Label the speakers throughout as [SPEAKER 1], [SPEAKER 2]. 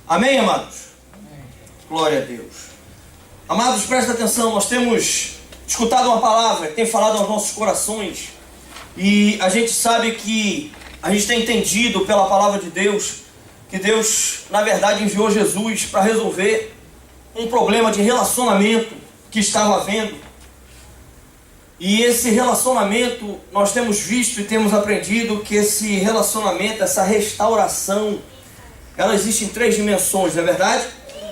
[SPEAKER 1] Amém, amados? Amém. Glória a Deus. Amados, presta atenção, nós temos escutado uma palavra que tem falado aos nossos corações. E a gente sabe que a gente tem entendido pela palavra de Deus que Deus, na verdade, enviou Jesus para resolver um problema de relacionamento que estava havendo. E esse relacionamento, nós temos visto e temos aprendido que esse relacionamento, essa restauração, ela existe em 3 dimensões, não é verdade?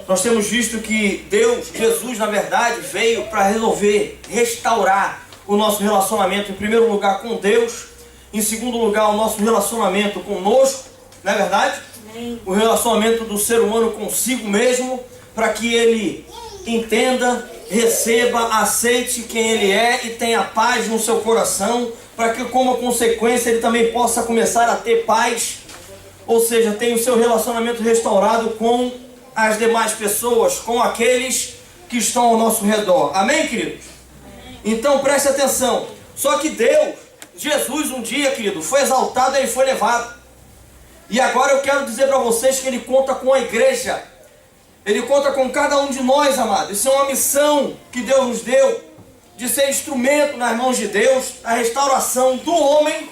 [SPEAKER 1] Nós temos visto que Deus, Jesus, na verdade, veio para resolver, restaurar o nosso relacionamento, em primeiro lugar, com Deus, em segundo lugar, o nosso relacionamento conosco, não é verdade? Amém. O relacionamento do ser humano consigo mesmo, para que ele entenda, receba, aceite quem ele é e tenha paz no seu coração, para que, como consequência, ele também possa começar a ter paz, ou seja, tenha o seu relacionamento restaurado com as demais pessoas, com aqueles que estão ao nosso redor. Amém, queridos? Amém. Então preste atenção. Só que Deus, Jesus, um dia, querido, foi exaltado e foi levado. E agora eu quero dizer para vocês que Ele conta com a igreja. Ele conta com cada um de nós, amados. Isso é uma missão que Deus nos deu, de ser instrumento nas mãos de Deus, a restauração do homem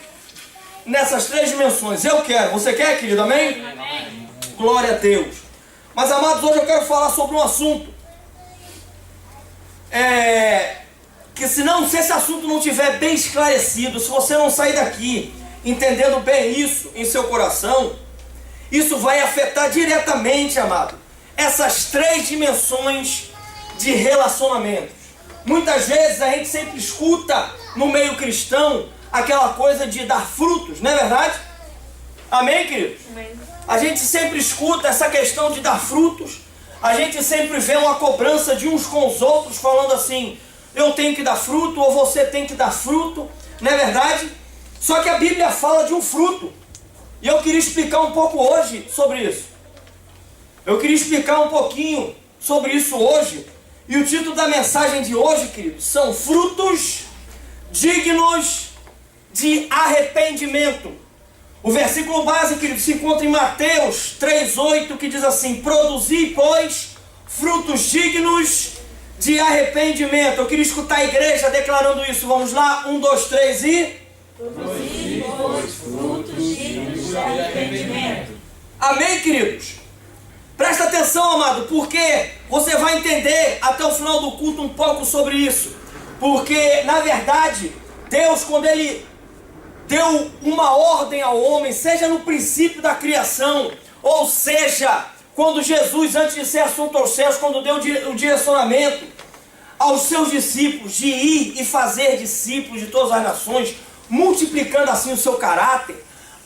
[SPEAKER 1] nessas 3 dimensões. Eu quero. Você quer, querido? Amém? Amém. Glória a Deus. Mas, amados, hoje eu quero falar sobre um assunto que se esse assunto não estiver bem esclarecido, se você não sair daqui entendendo bem isso em seu coração, isso vai afetar diretamente, amado, essas 3 dimensões de relacionamentos. Muitas vezes a gente sempre escuta no meio cristão aquela coisa de dar frutos, não é verdade? Amém, queridos? Amém. A gente sempre escuta essa questão de dar frutos. A gente sempre vê uma cobrança de uns com os outros, falando assim: eu tenho que dar fruto, ou você tem que dar fruto, não é verdade? Só que a Bíblia fala de um fruto. E eu queria explicar um pouco hoje sobre isso. Eu queria explicar um pouquinho sobre isso hoje. E o título da mensagem de hoje, queridos, são frutos dignos de arrependimento. O versículo base, querido, se encontra em Mateus 3,8, que diz assim: produzi, pois, frutos dignos de arrependimento. Eu queria escutar a igreja declarando isso. Vamos lá, 1, 2, 3 e... produzi, pois, frutos dignos de arrependimento. Amém, queridos? Presta atenção, amado, porque você vai entender até o final do culto um pouco sobre isso. Porque, na verdade, Deus, quando Ele deu uma ordem ao homem, seja no princípio da criação, ou seja, quando Jesus, antes de ser assunto aos céus, quando deu o direcionamento aos seus discípulos de ir e fazer discípulos de todas as nações, multiplicando assim o seu caráter,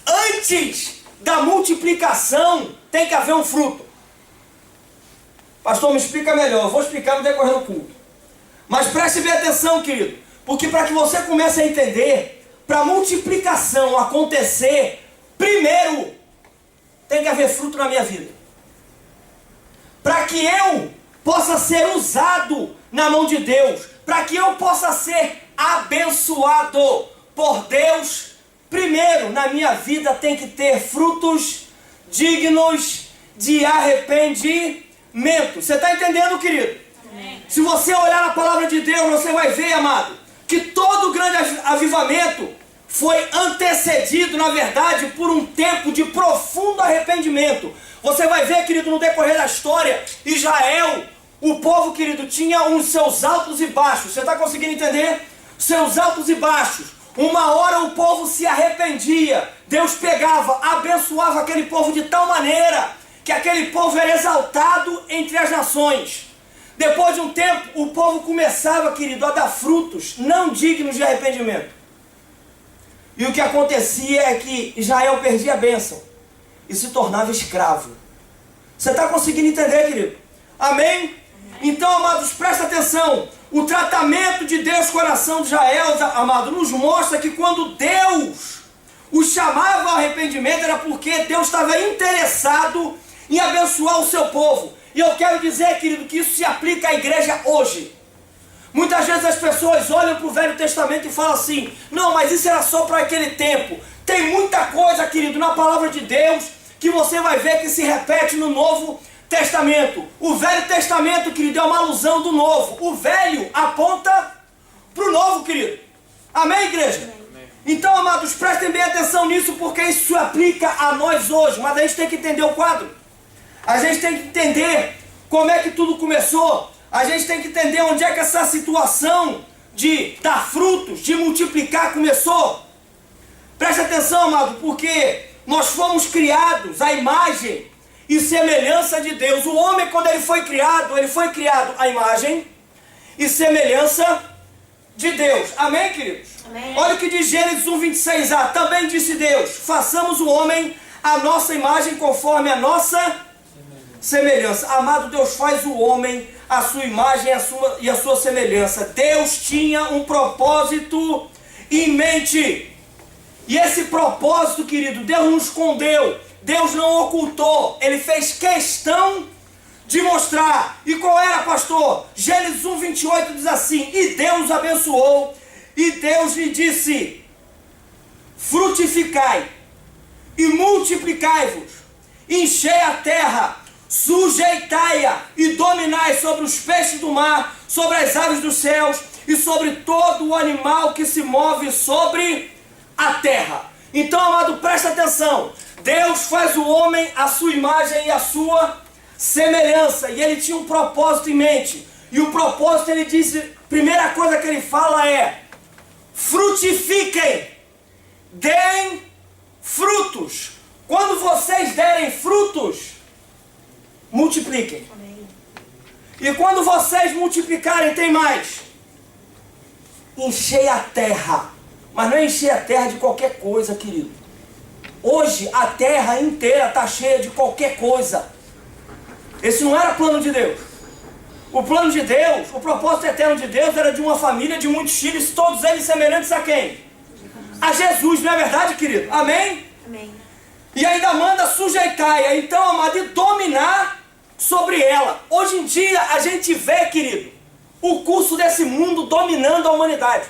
[SPEAKER 1] antes da multiplicação tem que haver um fruto. Pastor, me explica melhor. Eu vou explicar no decorrer do culto. Mas preste bem atenção, querido, porque para que você comece a entender, para a multiplicação acontecer, primeiro tem que haver fruto na minha vida. Para que eu possa ser usado na mão de Deus, para que eu possa ser abençoado por Deus, primeiro na minha vida tem que ter frutos dignos de arrependimento. Você está entendendo, querido? Amém. Se você olhar na palavra de Deus, você vai ver, amado, que todo grande avivamento foi antecedido, na verdade, por um tempo de profundo arrependimento. Você vai ver, querido, no decorrer da história, Israel, o povo, querido, tinha os seus altos e baixos. Você está conseguindo entender? Seus altos e baixos. Uma hora o povo se arrependia, Deus pegava, abençoava aquele povo de tal maneira que aquele povo era exaltado entre as nações. Depois de um tempo, o povo começava, querido, a dar frutos não dignos de arrependimento. E o que acontecia é que Israel perdia a bênção e se tornava escravo. Você está conseguindo entender, querido? Amém? Então, amados, presta atenção. O tratamento de Deus com a nação de Israel, amado, nos mostra que quando Deus os chamava ao arrependimento, era porque Deus estava interessado em abençoar o seu povo. E eu quero dizer, querido, que isso se aplica à igreja hoje. Muitas vezes as pessoas olham para o Velho Testamento e falam assim: não, mas isso era só para aquele tempo. Tem muita coisa, querido, na palavra de Deus que você vai ver que se repete no Novo Testamento. O Velho Testamento, querido, é uma alusão do Novo. O Velho aponta para o Novo, querido. Amém, igreja? Amém. Então, amados, prestem bem atenção nisso, porque isso se aplica a nós hoje. Mas a gente tem que entender o quadro. A gente tem que entender como é que tudo começou. A gente tem que entender onde é que essa situação de dar frutos, de multiplicar começou. Preste atenção, amado, porque nós fomos criados à imagem e semelhança de Deus. O homem, quando ele foi criado à imagem e semelhança de Deus. Amém, queridos? Amém. Olha o que diz Gênesis 1:26a. Também disse Deus: façamos o homem à nossa imagem conforme a nossa semelhança. Amado, Deus faz o homem à sua imagem e a sua semelhança. Deus tinha um propósito em mente. E esse propósito, querido, Deus não escondeu. Deus não ocultou. Ele fez questão de mostrar. E qual era, pastor? Gênesis 1:28 diz assim: e Deus abençoou, e Deus lhe disse: frutificai e multiplicai-vos, enchei a terra, sujeitai-a e dominai sobre os peixes do mar, sobre as aves dos céus e sobre todo o animal que se move sobre a terra. Então, amado, presta atenção. Deus faz o homem à sua imagem e à sua semelhança, e ele tinha um propósito em mente. E o propósito, ele disse, primeira coisa que ele fala é: frutifiquem, deem frutos. Quando vocês derem frutos, multipliquem. Amém. E quando vocês multiplicarem, tem mais: enchei a terra. Mas não é encher a terra de qualquer coisa, querido. Hoje a terra inteira está cheia de qualquer coisa. Esse não era plano de Deus. O plano de Deus, o propósito eterno de Deus era de uma família de muitos filhos, todos eles semelhantes a quem? A Jesus, não é verdade, querido? Amém? Amém. E ainda manda sujeitar, então, amado, e dominar sobre ela. Hoje em dia a gente vê, querido, o curso desse mundo dominando a humanidade.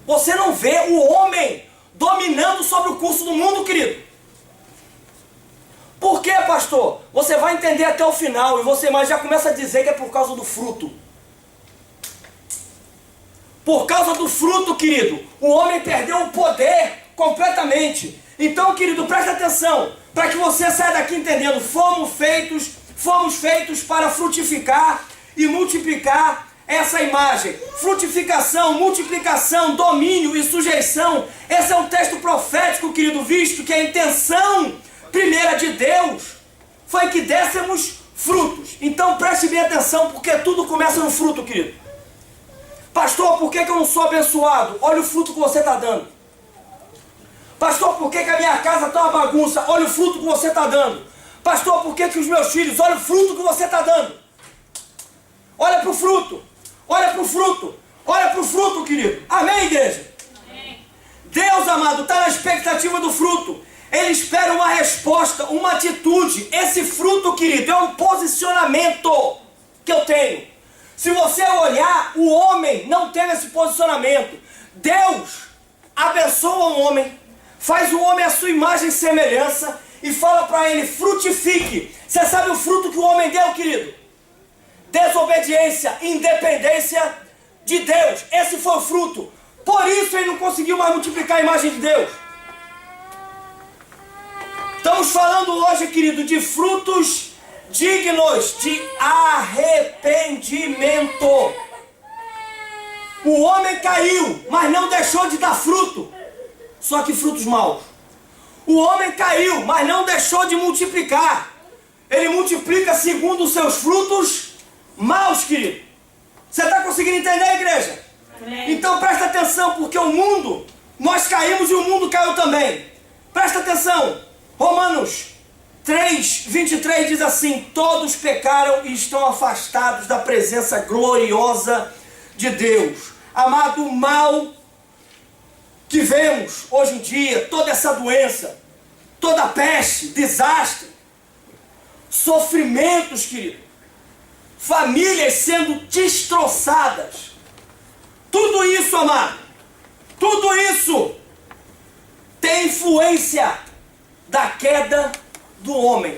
[SPEAKER 1] Você não vê o homem dominando sobre o curso do mundo, querido. Por quê, pastor? Você vai entender até o final e você mais já começa a dizer que é por causa do fruto. Por causa do fruto, querido, o homem perdeu o poder completamente. Então, querido, presta atenção, para que você saia daqui entendendo, fomos feitos para frutificar e multiplicar essa imagem. Frutificação, multiplicação, domínio e sujeição. Esse é um texto profético, querido, visto que a intenção primeira de Deus foi que dessemos frutos. Então preste bem atenção, porque tudo começa no fruto, querido. Pastor, por que eu não sou abençoado? Olha o fruto que você está dando. Pastor, por que a minha casa está uma bagunça? Olha o fruto que você está dando. Pastor, por que os meus filhos? Olha o fruto que você está dando. Olha para o fruto. Olha para o fruto. Olha para o fruto, querido. Amém, igreja? Amém. Deus, amado, está na expectativa do fruto. Ele espera uma resposta, uma atitude. Esse fruto, querido, é um posicionamento que eu tenho. Se você olhar, o homem não teve esse posicionamento. Deus abençoa o homem, faz o homem à sua imagem e semelhança e fala para ele: frutifique. Você sabe o fruto que o homem deu, querido? Desobediência, independência de Deus. Esse foi o fruto. Por isso ele não conseguiu mais multiplicar a imagem de Deus. Estamos falando hoje, querido, de frutos dignos de arrependimento. O homem caiu, mas não deixou de dar fruto, só que frutos maus. O homem caiu, mas não deixou de multiplicar. Ele multiplica segundo os seus frutos maus, querido. Você está conseguindo entender, igreja? Amém. Então presta atenção, porque o mundo, nós caímos e o mundo caiu também. Presta atenção. Romanos 3:23 diz assim: todos pecaram e estão afastados da presença gloriosa de Deus. Amado, o mal que vemos hoje em dia, toda essa doença, toda a peste, desastre, sofrimentos, querido, famílias sendo destroçadas, tudo isso, amado, tudo isso tem influência da queda do homem.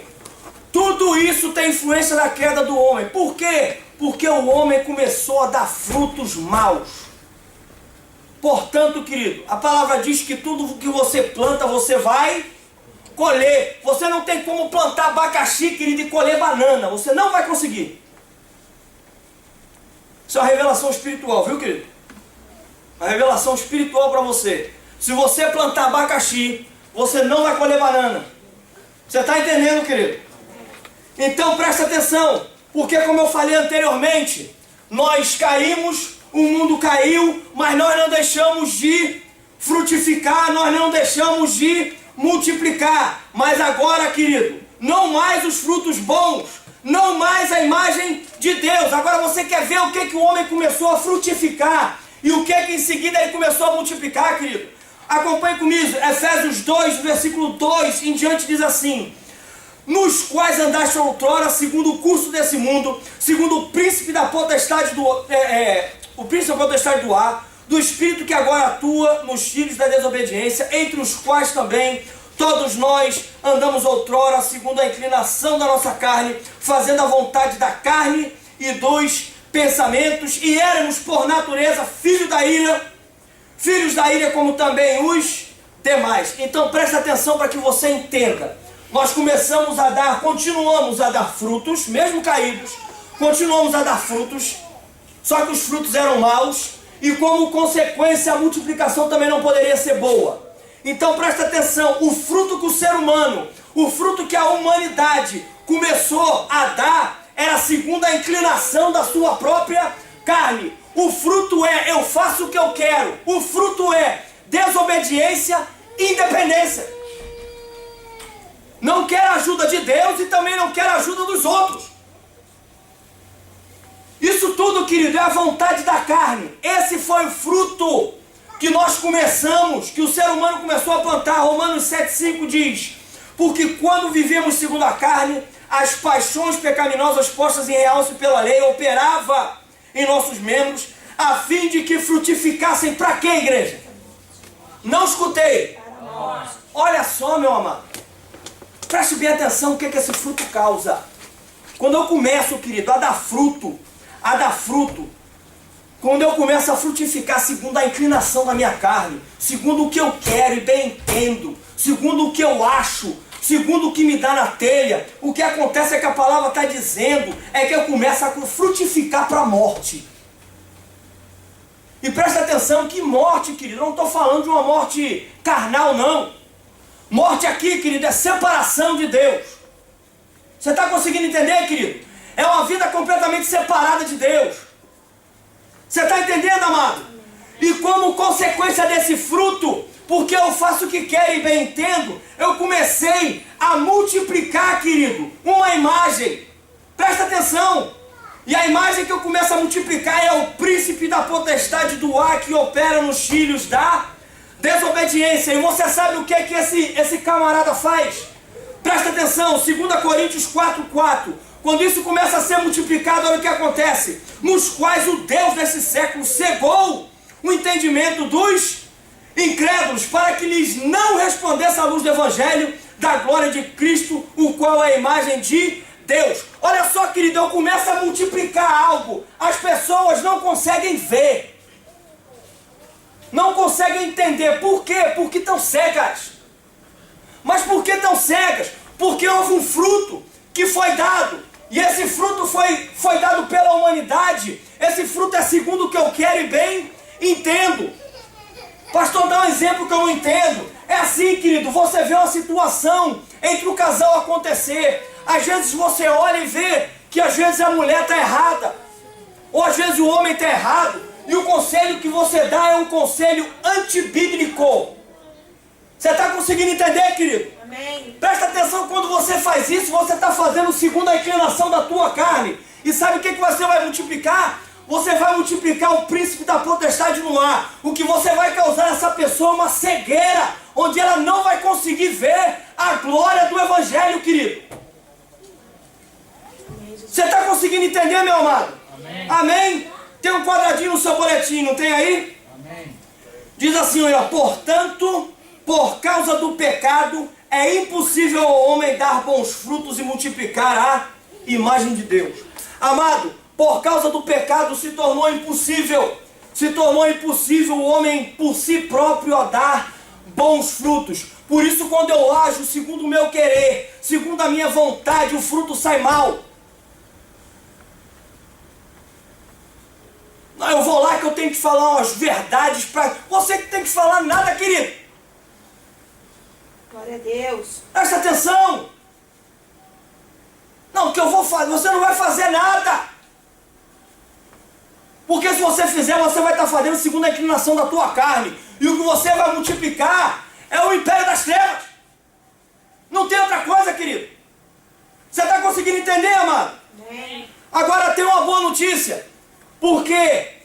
[SPEAKER 1] Tudo isso tem influência da queda do homem. Por quê? Porque o homem começou a dar frutos maus. Portanto, querido, a palavra diz que tudo que você planta, você vai colher. Você não tem como plantar abacaxi, querido, e colher banana. Você não vai conseguir. Isso é uma revelação espiritual, viu, querido? Uma revelação espiritual para você. Se você plantar abacaxi, você não vai colher banana. Você está entendendo, querido? Então presta atenção, porque como eu falei anteriormente, nós caímos, o mundo caiu, mas nós não deixamos de frutificar, nós não deixamos de multiplicar. Mas agora, querido, não mais os frutos bons, não mais a imagem de Deus. Agora você quer ver o que o homem começou a frutificar e o que em seguida ele começou a multiplicar, querido? Acompanhe comigo, Efésios 2, versículo 2 em diante diz assim: nos quais andaste outrora, segundo o curso desse mundo, segundo o príncipe da potestade do ar, do espírito que agora atua nos filhos da desobediência, entre os quais também todos nós andamos outrora, segundo a inclinação da nossa carne, fazendo a vontade da carne e dos pensamentos, e éramos por natureza filhos da ira como também os demais. Então preste atenção para que você entenda. Nós continuamos a dar frutos, mesmo caídos, continuamos a dar frutos, só que os frutos eram maus, e como consequência a multiplicação também não poderia ser boa. Então presta atenção, o fruto que o ser humano, o fruto que a humanidade começou a dar, era segundo a inclinação da sua própria carne. O fruto é, eu faço o que eu quero. O fruto é desobediência, independência. Não quero ajuda de Deus e também não quero ajuda dos outros. Isso tudo, querido, é a vontade da carne. Esse foi o fruto que nós começamos, que o ser humano começou a plantar. Romanos 7,5 diz: porque quando vivemos segundo a carne, as paixões pecaminosas postas em realce pela lei operava em nossos membros, a fim de que frutificassem para quê, igreja? Não escutei. Olha só, meu amado. Preste bem atenção o que esse fruto causa. Quando eu começo, querido, a dar fruto, quando eu começo a frutificar segundo a inclinação da minha carne, segundo o que eu quero e bem entendo, segundo o que eu acho, segundo o que me dá na telha, o que acontece é que a palavra está dizendo é que eu começo a frutificar para a morte. E presta atenção, que morte, querido, eu não estou falando de uma morte carnal, não. Morte aqui, querido, é separação de Deus. Você está conseguindo entender, querido? É uma vida completamente separada de Deus. Você está entendendo, amado? E como consequência desse fruto, porque eu faço o que quero e bem entendo, eu comecei a multiplicar, querido, uma imagem. Presta atenção. E a imagem que eu começo a multiplicar é o príncipe da potestade do ar que opera nos filhos da desobediência. E você sabe o que é que esse camarada faz? Presta atenção, 2 Coríntios 4,4. Quando isso começa a ser multiplicado, olha o que acontece. Nos quais o Deus desse século cegou o entendimento dos incrédulos, para que lhes não resplandece a luz do Evangelho da glória de Cristo, o qual é a imagem de Deus. Olha só, querido, eu começo a multiplicar algo, as pessoas não conseguem ver, não conseguem entender. Por quê? Porque estão cegas. Mas por que estão cegas? Porque houve um fruto que foi dado, e esse fruto foi dado pela humanidade. Esse fruto é segundo o que eu quero e bem entendo. Pastor, dá um exemplo que eu não entendo. É assim, querido, você vê uma situação entre o casal acontecer. Às vezes você olha e vê que às vezes a mulher está errada, ou às vezes o homem está errado, e o conselho que você dá é um conselho antibíblico. Você está conseguindo entender, querido?
[SPEAKER 2] Amém.
[SPEAKER 1] Presta atenção, quando você faz isso, você está fazendo segundo a inclinação da tua carne. E sabe o que você vai multiplicar? Você vai multiplicar o príncipe da potestade no ar. O que você vai causar nessa pessoa é uma cegueira, onde ela não vai conseguir ver a glória do Evangelho, querido. Você está conseguindo entender, meu amado?
[SPEAKER 3] Amém.
[SPEAKER 1] Amém? Tem um quadradinho no seu boletim, não tem aí?
[SPEAKER 3] Amém.
[SPEAKER 1] Diz assim, olha, portanto, por causa do pecado, é impossível ao homem dar bons frutos e multiplicar a imagem de Deus. Amado, por causa do pecado se tornou impossível o homem por si próprio a dar bons frutos. Por isso, quando eu ajo segundo o meu querer, segundo a minha vontade, o fruto sai mal. Não, eu vou lá que eu tenho que falar umas verdades para você, que tem que falar nada, querido.
[SPEAKER 2] Glória a Deus.
[SPEAKER 1] Presta atenção. Não, o que eu vou fazer, você não vai fazer nada. Porque se você fizer, você vai estar fazendo segundo a inclinação da tua carne. E o que você vai multiplicar é o império das trevas. Não tem outra coisa, querido. Você está conseguindo entender, amado?
[SPEAKER 2] Amém.
[SPEAKER 1] Agora tem uma boa notícia. Porque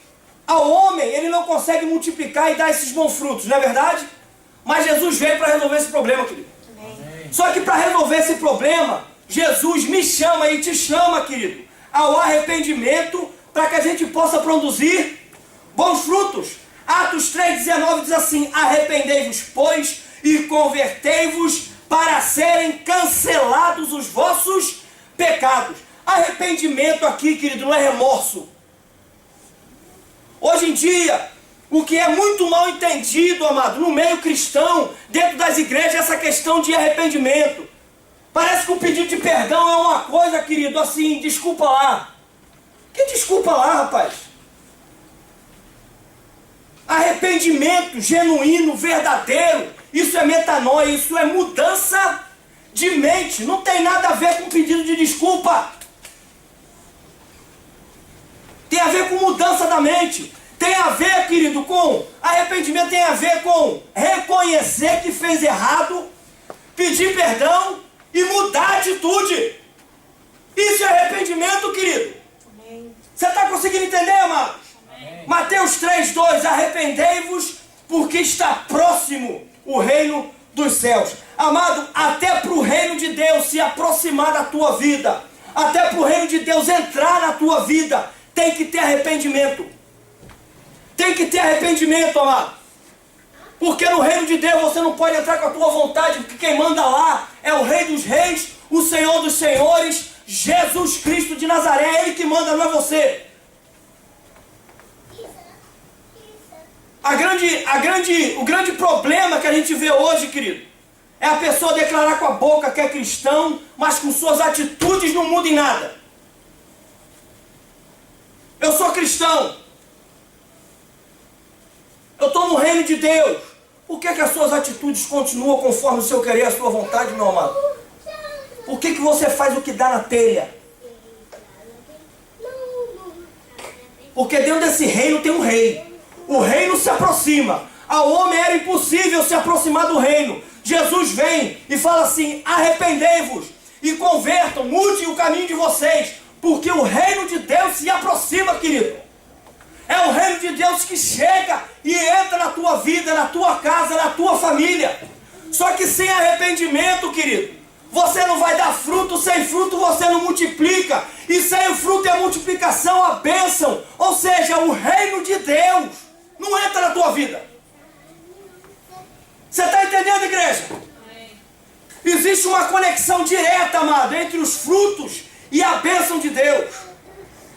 [SPEAKER 1] ao homem, ele não consegue multiplicar e dar esses bons frutos, não é verdade? Mas Jesus veio para resolver esse problema, querido.
[SPEAKER 2] Amém.
[SPEAKER 1] Só que para resolver esse problema, Jesus me chama e te chama, querido, ao arrependimento, para que a gente possa produzir bons frutos. Atos 3,19 diz assim: arrependei-vos, pois, e convertei-vos para serem cancelados os vossos pecados. Arrependimento aqui, querido, não é remorso. Hoje em dia, o que é muito mal entendido, amado, no meio cristão, dentro das igrejas, é essa questão de arrependimento. Parece que o pedido de perdão é uma coisa, querido, assim, desculpa lá. Que desculpa lá, rapaz? Arrependimento genuíno, verdadeiro, isso é metanoia, isso é mudança de mente. Não tem nada a ver com pedido de desculpa. Tem a ver com mudança da mente. Tem a ver, querido, com arrependimento, tem a ver com reconhecer que fez errado, pedir perdão e mudar a atitude. Isso é arrependimento, querido.
[SPEAKER 2] Amém.
[SPEAKER 1] Você está conseguindo entender, amado?
[SPEAKER 2] Amém.
[SPEAKER 1] Mateus 3,2: arrependei-vos, porque está próximo o reino dos céus. Amado, até para o reino de Deus se aproximar da tua vida, até para o reino de Deus entrar na tua vida, tem que ter arrependimento. Tem que ter arrependimento, amado. Porque no reino de Deus você não pode entrar com a tua vontade, porque quem manda lá é o Rei dos Reis, o Senhor dos Senhores, Jesus Cristo de Nazaré. É Ele que manda, não é você. O grande problema que a gente vê hoje, querido, é a pessoa declarar com a boca que é cristão, mas com suas atitudes não muda em nada. Eu sou cristão. Eu estou no reino de Deus. Por que as suas atitudes continuam conforme o seu querer, a sua vontade, meu amado? Por que você faz o que dá na telha? Porque dentro desse reino tem um rei. O reino se aproxima. Ao homem era impossível se aproximar do reino. Jesus vem e fala assim: arrependei-vos e convertam, mudem o caminho de vocês, porque o reino de Deus se aproxima, querido. É o reino de Deus que chega e entra na tua vida, na tua casa, na tua família. Só que sem arrependimento, querido, você não vai dar fruto. Sem fruto você não multiplica. E sem o fruto e a multiplicação, a bênção, ou seja, o reino de Deus, não entra na tua vida. Você está entendendo, igreja? Existe uma conexão direta, amado, entre os frutos e a bênção de Deus.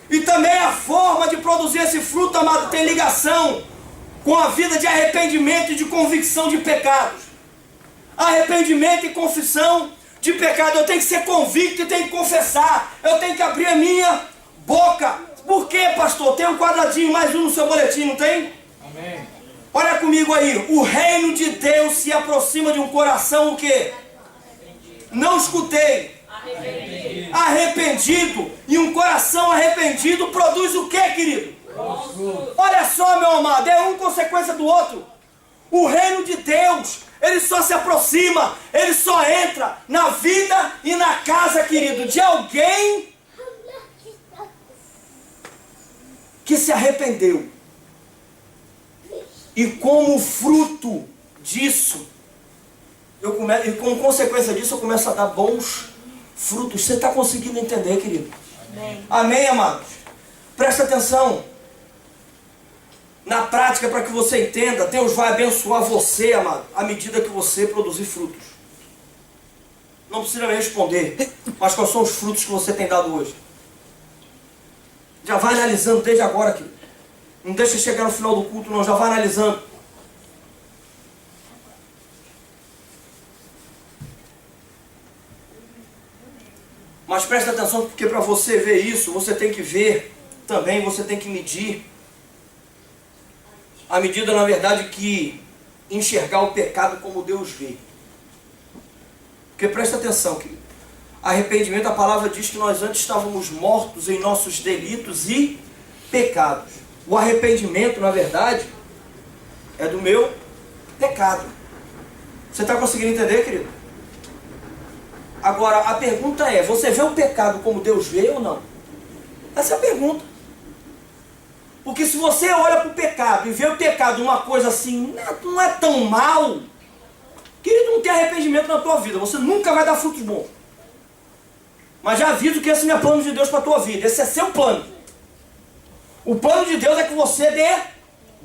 [SPEAKER 1] E também a forma de produzir esse fruto, amado, tem ligação com a vida de arrependimento e de convicção de pecados. Arrependimento e confissão de pecado. Eu tenho que ser convicto e tenho que confessar. Eu tenho que abrir a minha boca. Por quê, pastor? Tem um quadradinho mais um no seu boletim, não tem?
[SPEAKER 3] Amém.
[SPEAKER 1] Olha comigo aí. O reino de Deus se aproxima de um coração o quê? Não escutei. Arrependido. E um coração arrependido produz o que, querido? Olha só, meu amado, é um consequência do outro. O reino de Deus, ele só se aproxima, ele só entra na vida e na casa, querido, de alguém que se arrependeu. E como fruto disso, e como consequência disso, eu começo a dar bons frutos. Você está conseguindo entender, querido?
[SPEAKER 2] Amém.
[SPEAKER 1] Amém, amados? Presta atenção. Na prática, para que você entenda, Deus vai abençoar você, amado, à medida que você produzir frutos. Não precisa me responder, mas quais são os frutos que você tem dado hoje? Já vai analisando desde agora, querido. Não deixa chegar no final do culto, não. Já vai analisando. Mas presta atenção, porque para você ver isso, você tem que ver também, você tem que medir. A medida, na verdade, que enxergar o pecado como Deus vê. Porque presta atenção, querido. Arrependimento, a palavra diz que nós antes estávamos mortos em nossos delitos e pecados. O arrependimento, na verdade, é do meu pecado. Você está conseguindo entender, querido? Agora, a pergunta é, você vê o pecado como Deus vê ou não? Essa é a pergunta. Porque se você olha para o pecado e vê o pecado uma coisa assim, não é tão mal, querido, não tem arrependimento na tua vida. Você nunca vai dar frutos bons. Mas já aviso que esse não é plano de Deus para a tua vida. Esse é seu plano. O plano de Deus é que você dê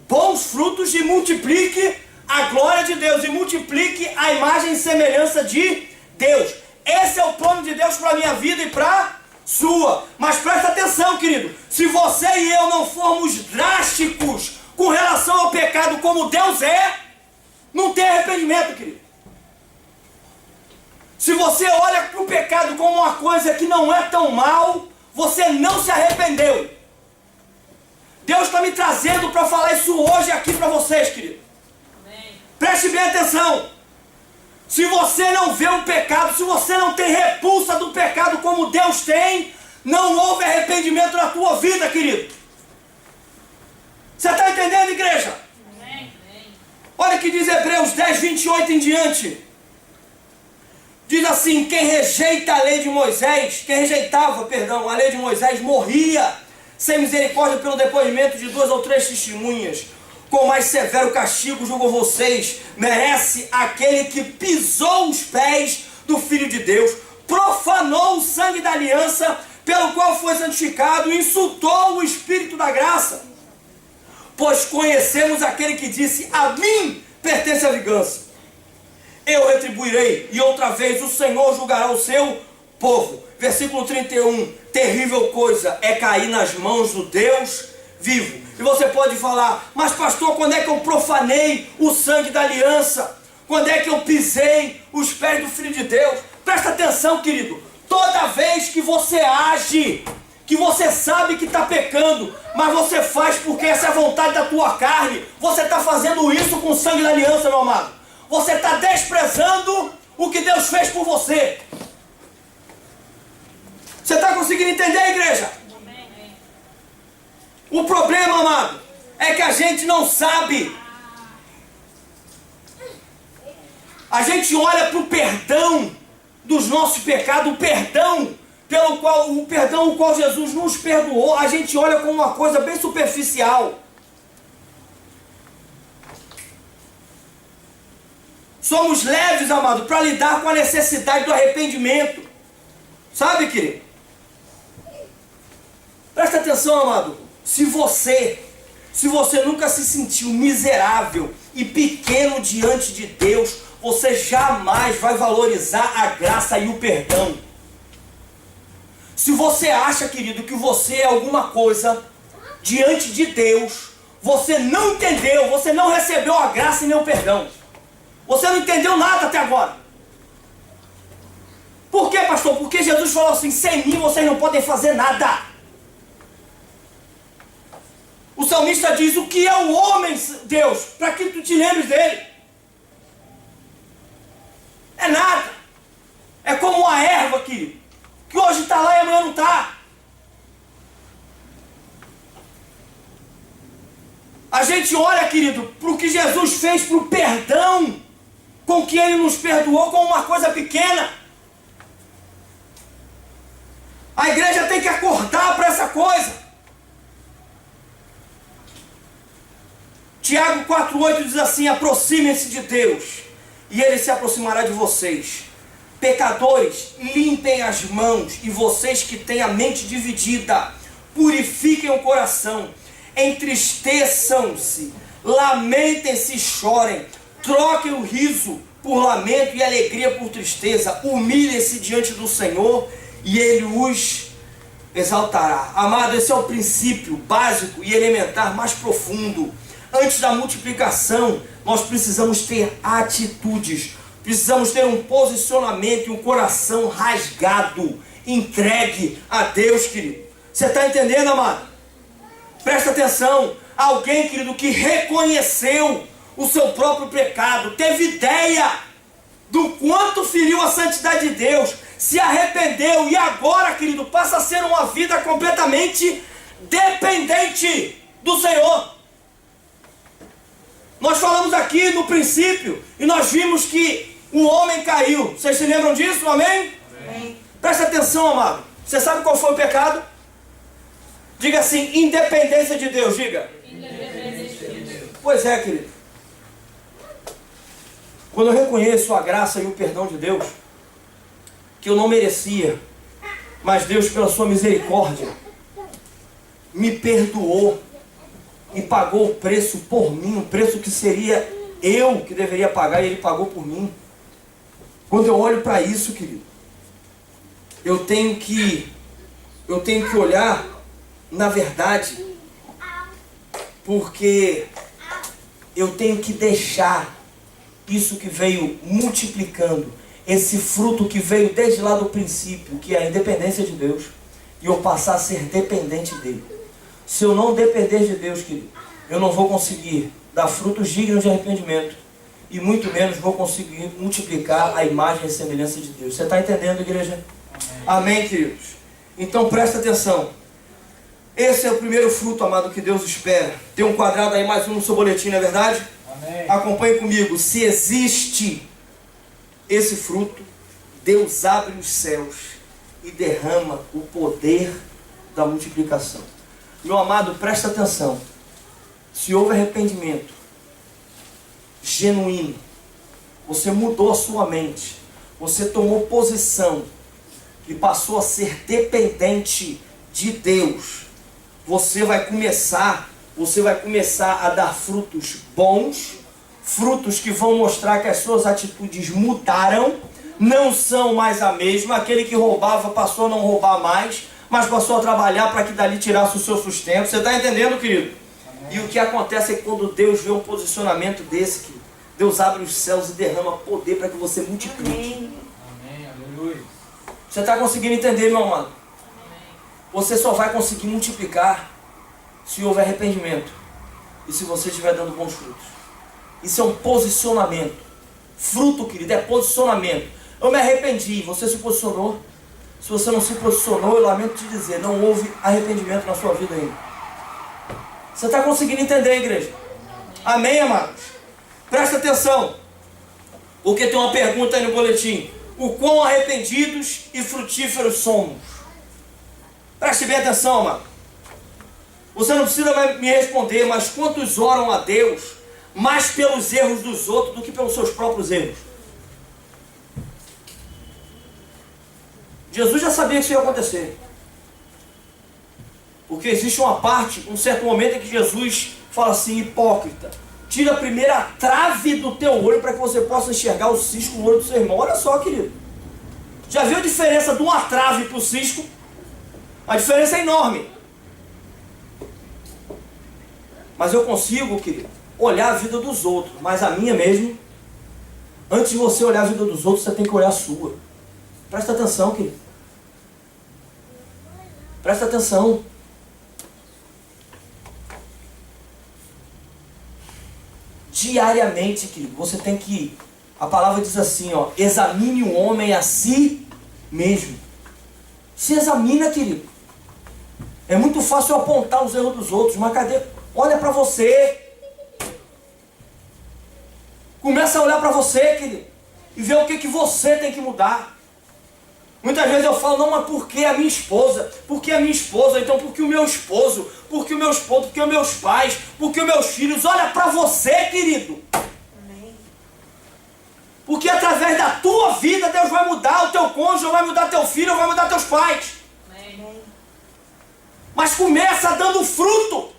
[SPEAKER 1] bons frutos e multiplique a glória de Deus. E multiplique a imagem e semelhança de Deus. Esse é o plano de Deus para a minha vida e para a sua. Mas presta atenção, querido. Se você e eu não formos drásticos com relação ao pecado como Deus é, não tem arrependimento, querido. Se você olha para o pecado como uma coisa que não é tão mal, você não se arrependeu. Deus está me trazendo para falar isso hoje aqui para vocês, querido. Amém. Preste bem atenção. Se você não vê o pecado, se você não tem repulsa do pecado como Deus tem, não houve arrependimento na tua vida, querido. Você está entendendo, igreja? Amém. Olha o que diz Hebreus 10, 28 em diante. Diz assim, quem rejeitava a lei de Moisés, morria sem misericórdia pelo depoimento de 2 ou 3 testemunhas. Com mais severo castigo, julgo vocês, merece aquele que pisou os pés do Filho de Deus, profanou o sangue da aliança, pelo qual foi santificado, e insultou o Espírito da graça. Pois conhecemos aquele que disse, a mim pertence a vingança. Eu retribuirei, e outra vez o Senhor julgará o seu povo. Versículo 31, terrível coisa é cair nas mãos do Deus vivo. E você pode falar, mas pastor, quando é que eu profanei o sangue da aliança? Quando é que eu pisei os pés do Filho de Deus? Presta atenção, querido. Toda vez que você age, que você sabe que está pecando, mas você faz porque essa é a vontade da tua carne, você está fazendo isso com o sangue da aliança, meu amado. Você está desprezando o que Deus fez por você. Você está conseguindo entender, igreja? O problema, amado, é que a gente não sabe. A gente olha para o perdão dos nossos pecados, o perdão o qual Jesus nos perdoou, a gente olha como uma coisa bem superficial. Somos leves, amado, para lidar com a necessidade do arrependimento. Sabe, querido? Presta atenção, amado. Se você nunca se sentiu miserável e pequeno diante de Deus, você jamais vai valorizar a graça e o perdão. Se você acha, querido, que você é alguma coisa diante de Deus, você não entendeu, você não recebeu a graça e nem o perdão. Você não entendeu nada até agora. Por quê, pastor? Porque Jesus falou assim, sem mim vocês não podem fazer nada. O salmista diz, o que é o homem, Deus, para que tu te lembres dele? É nada. É como uma erva, querido, que hoje está lá e amanhã não está. A gente olha, querido, para o que Jesus fez, para o perdão com que Ele nos perdoou, como uma coisa pequena. A igreja tem que acordar para essa coisa. Tiago 4,8 diz assim, aproximem-se de Deus, e Ele se aproximará de vocês. Pecadores, limpem as mãos, e vocês que têm a mente dividida, purifiquem o coração. entristeçam-se, lamentem-se e chorem, troquem o riso por lamento e alegria por tristeza, humilhem-se diante do Senhor e Ele os exaltará. Amado, esse é o princípio básico e elementar mais profundo. Antes da multiplicação, nós precisamos ter atitudes, precisamos ter um posicionamento e um coração rasgado, entregue a Deus, querido. Você está entendendo, amado? Presta atenção. Alguém, querido, que reconheceu o seu próprio pecado, teve ideia do quanto feriu a santidade de Deus, se arrependeu e agora, querido, passa a ser uma vida completamente dependente do Senhor. Nós falamos aqui no princípio e nós vimos que o homem caiu. Vocês se lembram disso? Amém?
[SPEAKER 2] Amém.
[SPEAKER 1] Presta atenção, amado. Você sabe qual foi o pecado? Diga assim, independência de Deus. Diga.
[SPEAKER 2] Independência de Deus.
[SPEAKER 1] Pois é, querido. Quando eu reconheço a graça e o perdão de Deus, que eu não merecia, mas Deus, pela sua misericórdia, me perdoou e pagou o preço por mim, um preço que seria eu que deveria pagar e Ele pagou por mim. Quando eu olho para isso, querido, eu tenho que olhar na verdade, porque eu tenho que deixar isso que veio multiplicando, esse fruto que veio desde lá do princípio, que é a independência de Deus, e eu passar a ser dependente dele. Se eu não depender de Deus, querido, eu não vou conseguir dar frutos dignos de arrependimento, e muito menos vou conseguir multiplicar a imagem e semelhança de Deus. Você está entendendo, igreja? Amém, queridos? Então presta atenção. Esse é o primeiro fruto, amado, que Deus espera. Tem um quadrado aí, mais um no seu boletim, não é verdade?
[SPEAKER 3] Amém.
[SPEAKER 1] Acompanhe comigo. Se existe esse fruto, Deus abre os céus e derrama o poder da multiplicação. Meu amado, presta atenção. Se houve arrependimento genuíno, você mudou a sua mente, você tomou posição e passou a ser dependente de Deus, você vai começar a dar frutos bons, frutos que vão mostrar que as suas atitudes mudaram, não são mais a mesma. Aquele que roubava passou a não roubar mais, mas passou a trabalhar para que dali tirasse o seu sustento. Você está entendendo, querido? Amém. E o que acontece é que quando Deus vê um posicionamento desse, querido, Deus abre os céus e derrama poder para que você multiplique.
[SPEAKER 2] Amém.
[SPEAKER 3] Amém. Aleluia.
[SPEAKER 1] Você está conseguindo entender, meu amado? Você só vai conseguir multiplicar se houver arrependimento e se você estiver dando bons frutos. Isso é um posicionamento. Fruto, querido, é posicionamento. Eu me arrependi, você se posicionou? Se você não se posicionou, eu lamento te dizer, não houve arrependimento na sua vida ainda. Você está conseguindo entender, igreja? Amém, amados? Presta atenção, porque tem uma pergunta aí no boletim. O quão arrependidos e frutíferos somos? Preste bem atenção, amado. Você não precisa me responder, mas quantos oram a Deus mais pelos erros dos outros do que pelos seus próprios erros? Jesus já sabia que isso ia acontecer. Porque existe uma parte, um certo momento em que Jesus fala assim, hipócrita, tira a primeira trave do teu olho para que você possa enxergar o cisco no olho do seu irmão. Olha só, querido. Já viu a diferença de uma trave para o cisco? A diferença é enorme. Mas eu consigo, querido, olhar a vida dos outros, mas a minha mesmo. Antes de você olhar a vida dos outros, você tem que olhar a sua. Presta atenção, querido. Presta atenção. Diariamente, querido, você tem que... A palavra diz assim, ó, examine o homem a si mesmo. Se examina, querido. É muito fácil apontar os erros dos outros, mas cadê? Olha para você. Começa a olhar para você, querido, e ver o que você tem que mudar. Muitas vezes eu falo, não, mas por que a minha esposa? Por que a minha esposa? Então por que o meu esposo? Por que o meu esposo? Por que os meus pais? Por que os meus filhos? Olha para você, querido.
[SPEAKER 2] Amém.
[SPEAKER 1] Porque através da tua vida Deus vai mudar o teu cônjuge, vai mudar teu filho, vai mudar teus pais.
[SPEAKER 2] Amém.
[SPEAKER 1] Mas começa dando fruto.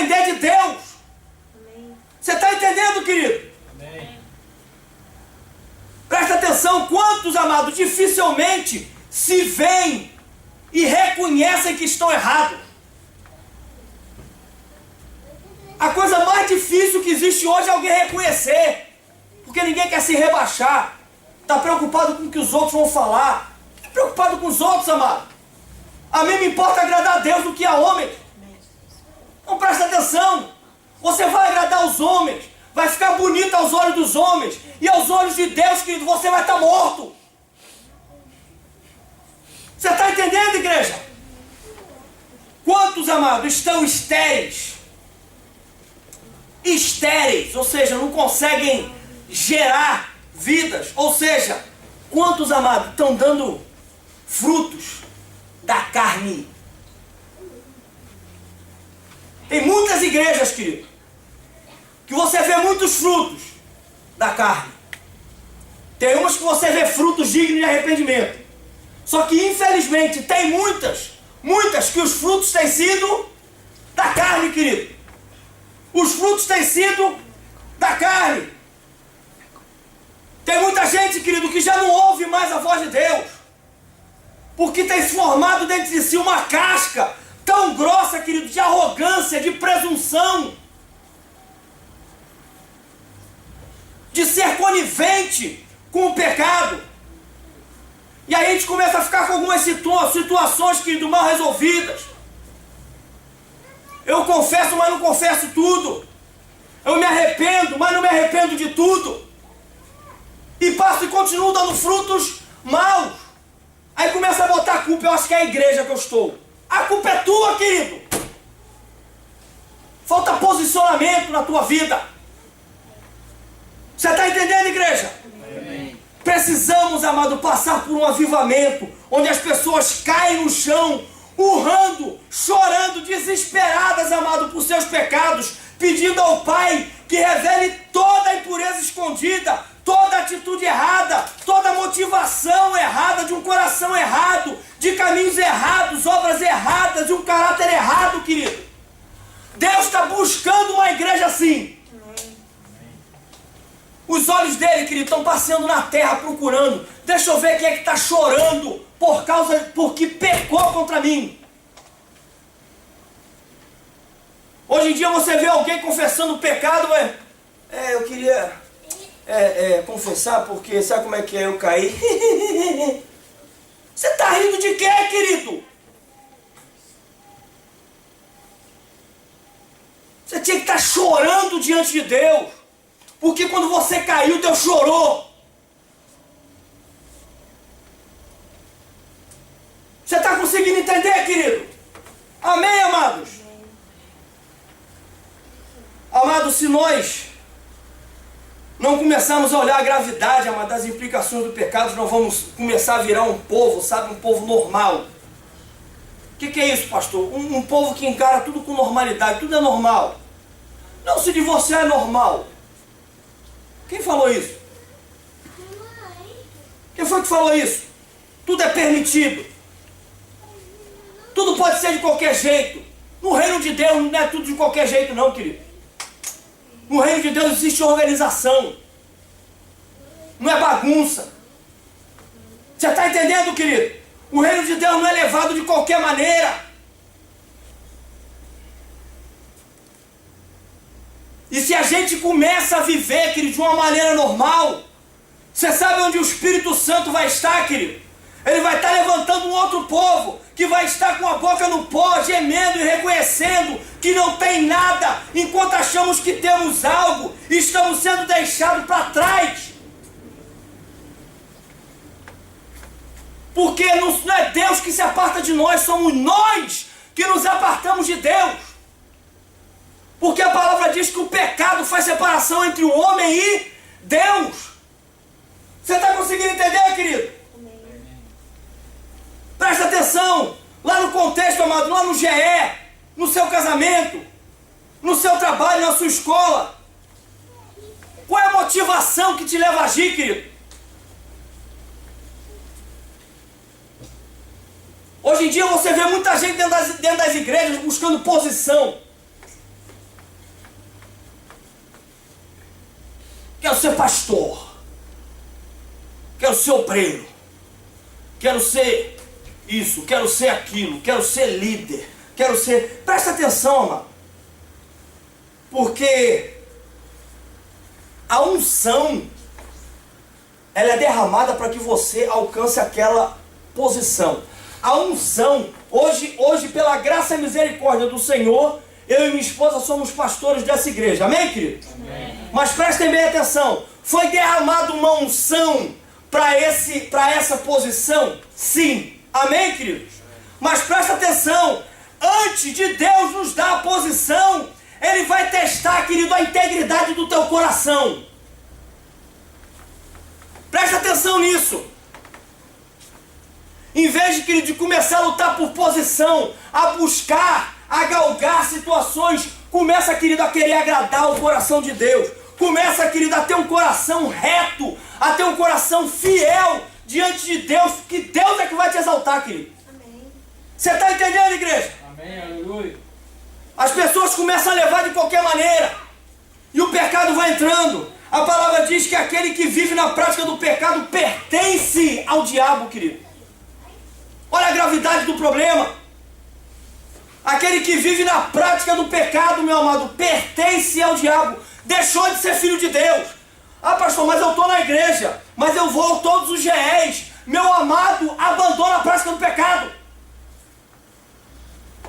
[SPEAKER 1] depender de Deus.
[SPEAKER 2] Amém.
[SPEAKER 1] Você está entendendo, querido?
[SPEAKER 3] Amém.
[SPEAKER 1] Presta atenção, quantos, amados, dificilmente se veem e reconhecem que estão errados. A coisa mais difícil que existe hoje é alguém reconhecer, porque ninguém quer se rebaixar, está preocupado com o que os outros vão falar, está preocupado com os outros, amado. A mim me importa agradar a Deus do que a homens. Então presta atenção, você vai agradar os homens, vai ficar bonito aos olhos dos homens, e aos olhos de Deus, querido, você vai estar morto. Você está entendendo, igreja? Quantos, amados, estão estéreis? Estéreis, ou seja, não conseguem gerar vidas. Ou seja, quantos, amados, estão dando frutos da carne? Tem muitas igrejas, querido, que você vê muitos frutos da carne. Tem umas que você vê frutos dignos de arrependimento. Só que, infelizmente, tem muitas que os frutos têm sido da carne, querido. Os frutos têm sido da carne. Tem muita gente, querido, que já não ouve mais a voz de Deus, porque tem se formado dentro de si uma casca tão grossa, querido, de arrogância, de presunção, de ser conivente com o pecado. E aí a gente começa a ficar com algumas situações, querido, mal resolvidas. Eu confesso, mas não confesso tudo. Eu me arrependo, mas não me arrependo de tudo. E passo e continuo dando frutos maus. Aí começa a botar a culpa, eu acho que é a igreja que eu estou. A culpa é tua, querido. Falta posicionamento na tua vida. Você está entendendo, igreja?
[SPEAKER 3] Amém.
[SPEAKER 1] Precisamos, amado, passar por um avivamento, onde as pessoas caem no chão, urrando, chorando, desesperadas, amado, por seus pecados, pedindo ao Pai que revele toda a impureza escondida, toda a atitude errada, toda a motivação errada de um coração errado, de caminhos errados, obras erradas, de um caráter errado, querido. Deus está buscando uma igreja assim. Os olhos dele, querido, estão passeando na terra procurando. Deixa eu ver quem é que está chorando porque pecou contra mim. Hoje em dia você vê alguém confessando o pecado, eu queria confessar porque sabe como é que é, eu caí. Você está rindo de quê, querido? Você tinha que estar chorando diante de Deus, porque quando você caiu, Deus chorou. Você está conseguindo entender, querido? Amém, amados? Amados, se nós não começarmos a olhar a gravidade, amado, das implicações do pecado, nós vamos começar a virar um povo, sabe? Um povo normal. O que é isso, pastor? Um povo que encara tudo com normalidade, tudo é normal. Não se divorciar é normal. Quem falou isso? Quem foi que falou isso? Tudo é permitido. Tudo pode ser de qualquer jeito. No reino de Deus não é tudo de qualquer jeito não, querido. No reino de Deus existe organização. Não é bagunça. Você está entendendo, querido? O reino de Deus não é levado de qualquer maneira. E se a gente começa a viver, querido, de uma maneira normal, você sabe onde o Espírito Santo vai estar, querido? Ele vai estar levantando um outro povo, que vai estar com a boca no pó, gemendo e reconhecendo que não tem nada, enquanto achamos que temos algo, e estamos sendo deixados para trás. Porque não é Deus que se aparta de nós, somos nós que nos apartamos de Deus. Porque a palavra diz que o pecado faz separação entre o homem e Deus. Você está conseguindo entender, querido? Presta atenção, lá no contexto, amado, lá no GE, no seu casamento, no seu trabalho, na sua escola. Qual é a motivação que te leva a agir, querido? Hoje em dia você vê muita gente dentro das igrejas buscando posição. Quero ser pastor. Quero ser obreiro. Quero ser isso, quero ser aquilo, quero ser líder. Quero ser... Presta atenção, amado. Porque a unção, ela é derramada para que você alcance aquela posição. A unção, hoje pela graça e misericórdia do Senhor, eu e minha esposa somos pastores dessa igreja. Amém, querido?
[SPEAKER 2] Amém.
[SPEAKER 1] Mas prestem bem atenção. Foi derramada uma unção para essa posição? Sim. Amém, queridos? Mas presta atenção. Antes de Deus nos dar a posição, Ele vai testar, querido, a integridade do teu coração. Presta atenção nisso. Em vez de, querido, de começar a lutar por posição, a buscar, a galgar situações, começa, querido, a querer agradar o coração de Deus. Começa, querido, a ter um coração reto, a ter um coração fiel diante de Deus, que Deus é que vai te exaltar, querido.
[SPEAKER 2] Amém.
[SPEAKER 1] Você está entendendo, igreja?
[SPEAKER 3] Amém, aleluia.
[SPEAKER 1] As pessoas começam a levar de qualquer maneira, e o pecado vai entrando. A palavra diz que aquele que vive na prática do pecado pertence ao diabo, querido. Olha a gravidade do problema. Aquele que vive na prática do pecado, meu amado, pertence ao diabo. Deixou de ser filho de Deus. Ah, pastor, mas eu estou na igreja, mas eu vou todos os GEs. Meu amado, abandona a prática do pecado.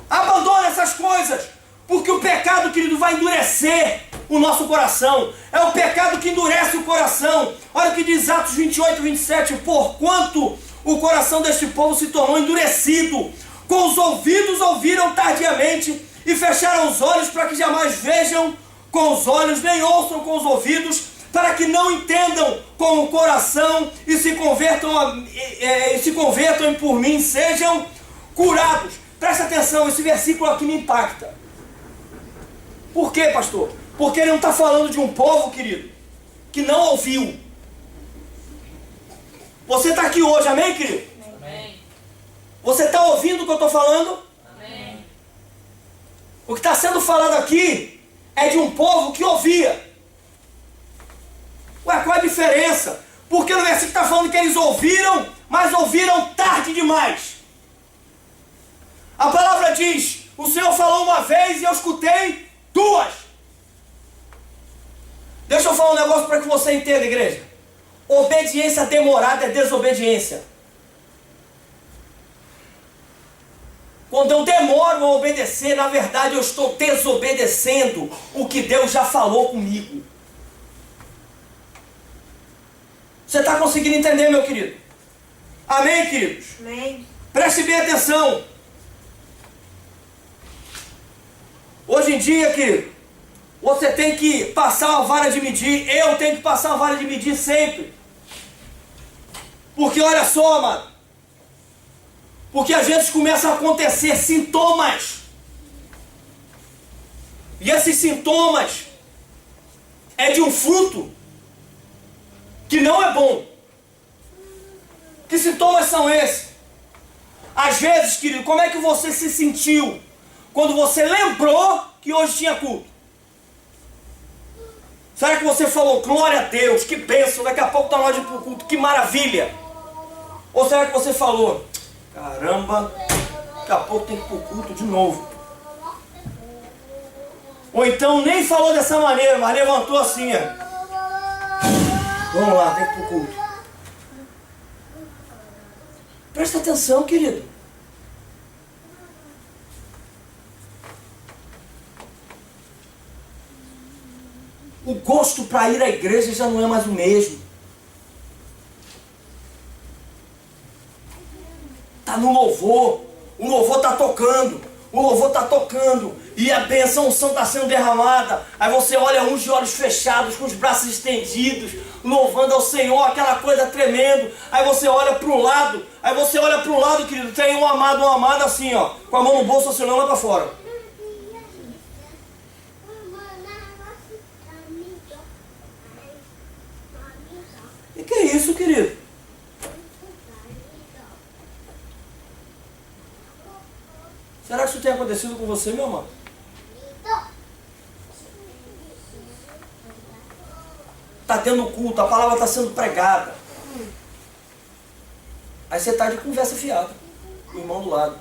[SPEAKER 1] Abandona essas coisas, porque o pecado, querido, vai endurecer o nosso coração. É o pecado que endurece o coração. Olha o que diz Atos 28, 27. Porquanto o coração deste povo se tornou endurecido, com os ouvidos ouviram tardiamente e fecharam os olhos para que jamais vejam com os olhos, nem ouçam com os ouvidos, para que não entendam com o coração e se convertam e por mim sejam curados. Presta atenção, esse versículo aqui me impacta. Por quê, pastor? Porque ele não está falando de um povo, querido, que não ouviu. Você está aqui hoje, amém, querido?
[SPEAKER 2] Amém.
[SPEAKER 1] Você está ouvindo o que eu estou falando?
[SPEAKER 2] Amém.
[SPEAKER 1] O que está sendo falado aqui é de um povo que ouvia. Ué, qual a diferença? Porque no versículo está falando que eles ouviram, mas ouviram tarde demais. A palavra diz, o Senhor falou uma vez e eu escutei duas. Deixa eu falar um negócio para que você entenda, igreja. Obediência demorada é desobediência. Quando eu demoro a obedecer, na verdade eu estou desobedecendo o que Deus já falou comigo. Você está conseguindo entender, meu querido? Amém, queridos?
[SPEAKER 2] Amém.
[SPEAKER 1] Preste bem atenção. Hoje em dia, querido, você tem que passar uma vara de medir. Eu tenho que passar uma vara de medir sempre. Porque olha só, mano. Porque às vezes começam a acontecer sintomas. E esses sintomas é de um fruto que não é bom. Que sintomas são esses? Às vezes, querido, como é que você se sentiu quando você lembrou que hoje tinha culto? Será que você falou, glória a Deus, que bênção, daqui a pouco está na hora de ir para o culto, que maravilha? Ou será que você falou, caramba, daqui a pouco tem que ir para o culto de novo? Ou então nem falou dessa maneira, mas levantou assim, ó. Vamos lá, tem que ir para o culto. Presta atenção, querido. O gosto para ir à igreja já não é mais o mesmo. Está no louvor. O louvor está tocando. O louvor está tocando. E a bênção, a unção está sendo derramada. Aí você olha uns de olhos fechados, com os braços estendidos, louvando ao Senhor, aquela coisa tremendo. Aí você olha para o lado. Aí você olha para o lado, querido. Tem um amado, uma amada assim, ó, com a mão no bolso, assim, lá para fora. E que é isso, querido? Será que isso tem acontecido com você, meu amado? está tendo culto, a palavra está sendo pregada. Aí você está de conversa fiada com o irmão do lado.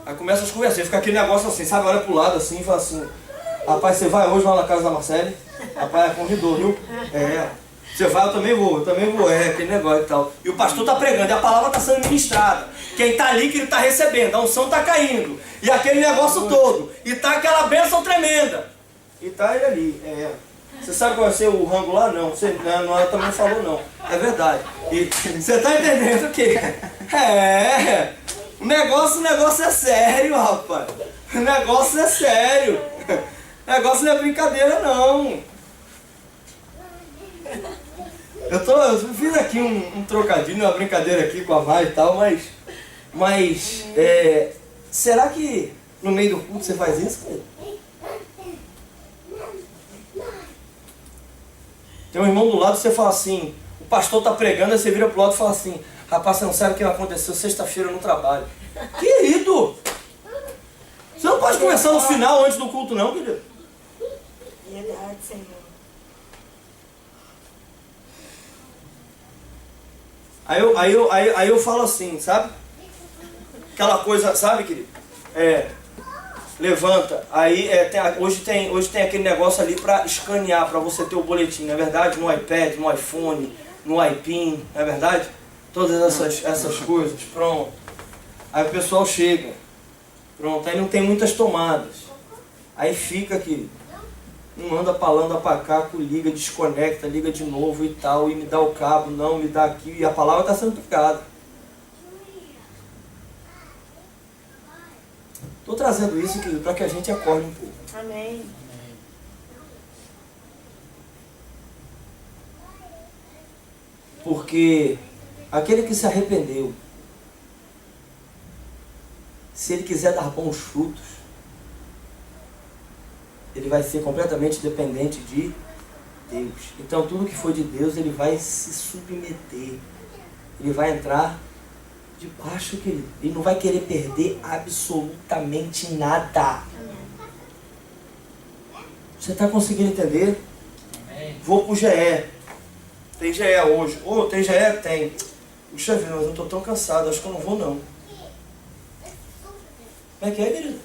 [SPEAKER 1] Aí começa as conversas, fica aquele negócio assim, sabe? Olha pro lado assim e fala assim: rapaz, você vai hoje lá na casa da Marcele? Rapaz, convidou, viu? Você vai, eu também vou, aquele negócio e tal. E o pastor está pregando, e a palavra está sendo ministrada. Quem está ali, que ele está recebendo, a unção está caindo. E aquele negócio todo. E tá aquela bênção tremenda. E tá ele ali, Você sabe qual vai ser o rango lá? Não, você não, ela também falou não. É verdade. E você está entendendo o quê? O negócio é sério, rapaz. O negócio é sério. O negócio não é brincadeira, não. Eu fiz aqui um trocadilho, uma brincadeira aqui com a Vai e tal, mas será que no meio do culto você faz isso, cara? Tem um irmão do lado, você fala assim, o pastor está pregando, aí você vira pro lado e fala assim: rapaz, você não sabe o que aconteceu sexta-feira no trabalho. Querido! Você não pode começar no final, antes do culto não, querido.
[SPEAKER 2] Verdade, Senhor.
[SPEAKER 1] Aí eu falo assim, sabe? Aquela coisa, sabe, querido? Levanta. Aí hoje tem aquele negócio ali para escanear, para você ter o boletim, não é verdade? No iPad, no iPhone, no iPin, não é verdade? Todas essas coisas, pronto. Aí o pessoal chega, pronto, aí não tem muitas tomadas. Aí fica aqui, um anda pra lá, anda pra cá, liga, desconecta, liga de novo e tal, e me dá o cabo, não, me dá aqui, e a palavra está sendo pregada. Estou trazendo isso, querido, para que a gente acorde um pouco.
[SPEAKER 2] Amém.
[SPEAKER 1] Porque aquele que se arrependeu, se ele quiser dar bons frutos, ele vai ser completamente dependente de Deus. Então tudo que for de Deus, ele vai se submeter. Ele vai entrar debaixo, querido. Ele não vai querer perder absolutamente nada. Você está conseguindo entender? Vou pro GE. Tem GE hoje. Tem GE? Tem. Puxa vida, mas eu estou tão cansado, acho que eu não vou não. Como é que é, querido?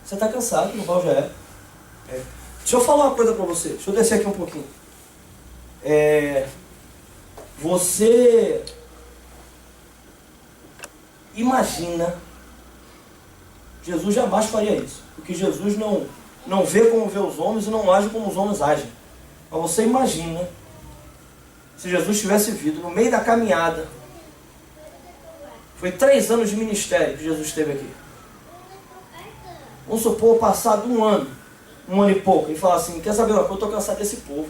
[SPEAKER 1] Você está cansado, não vai ao GE. Deixa eu falar uma coisa para você. Deixa eu descer aqui um pouquinho. Você imagina, Jesus jamais faria isso. Porque Jesus não vê como vê os homens e não age como os homens agem. Mas você imagina se Jesus tivesse vindo no meio da caminhada. Foi 3 anos de ministério que Jesus esteve aqui. Vamos supor, passado um ano e pouco, e falar assim: quer saber uma coisa? Eu estou cansado desse povo.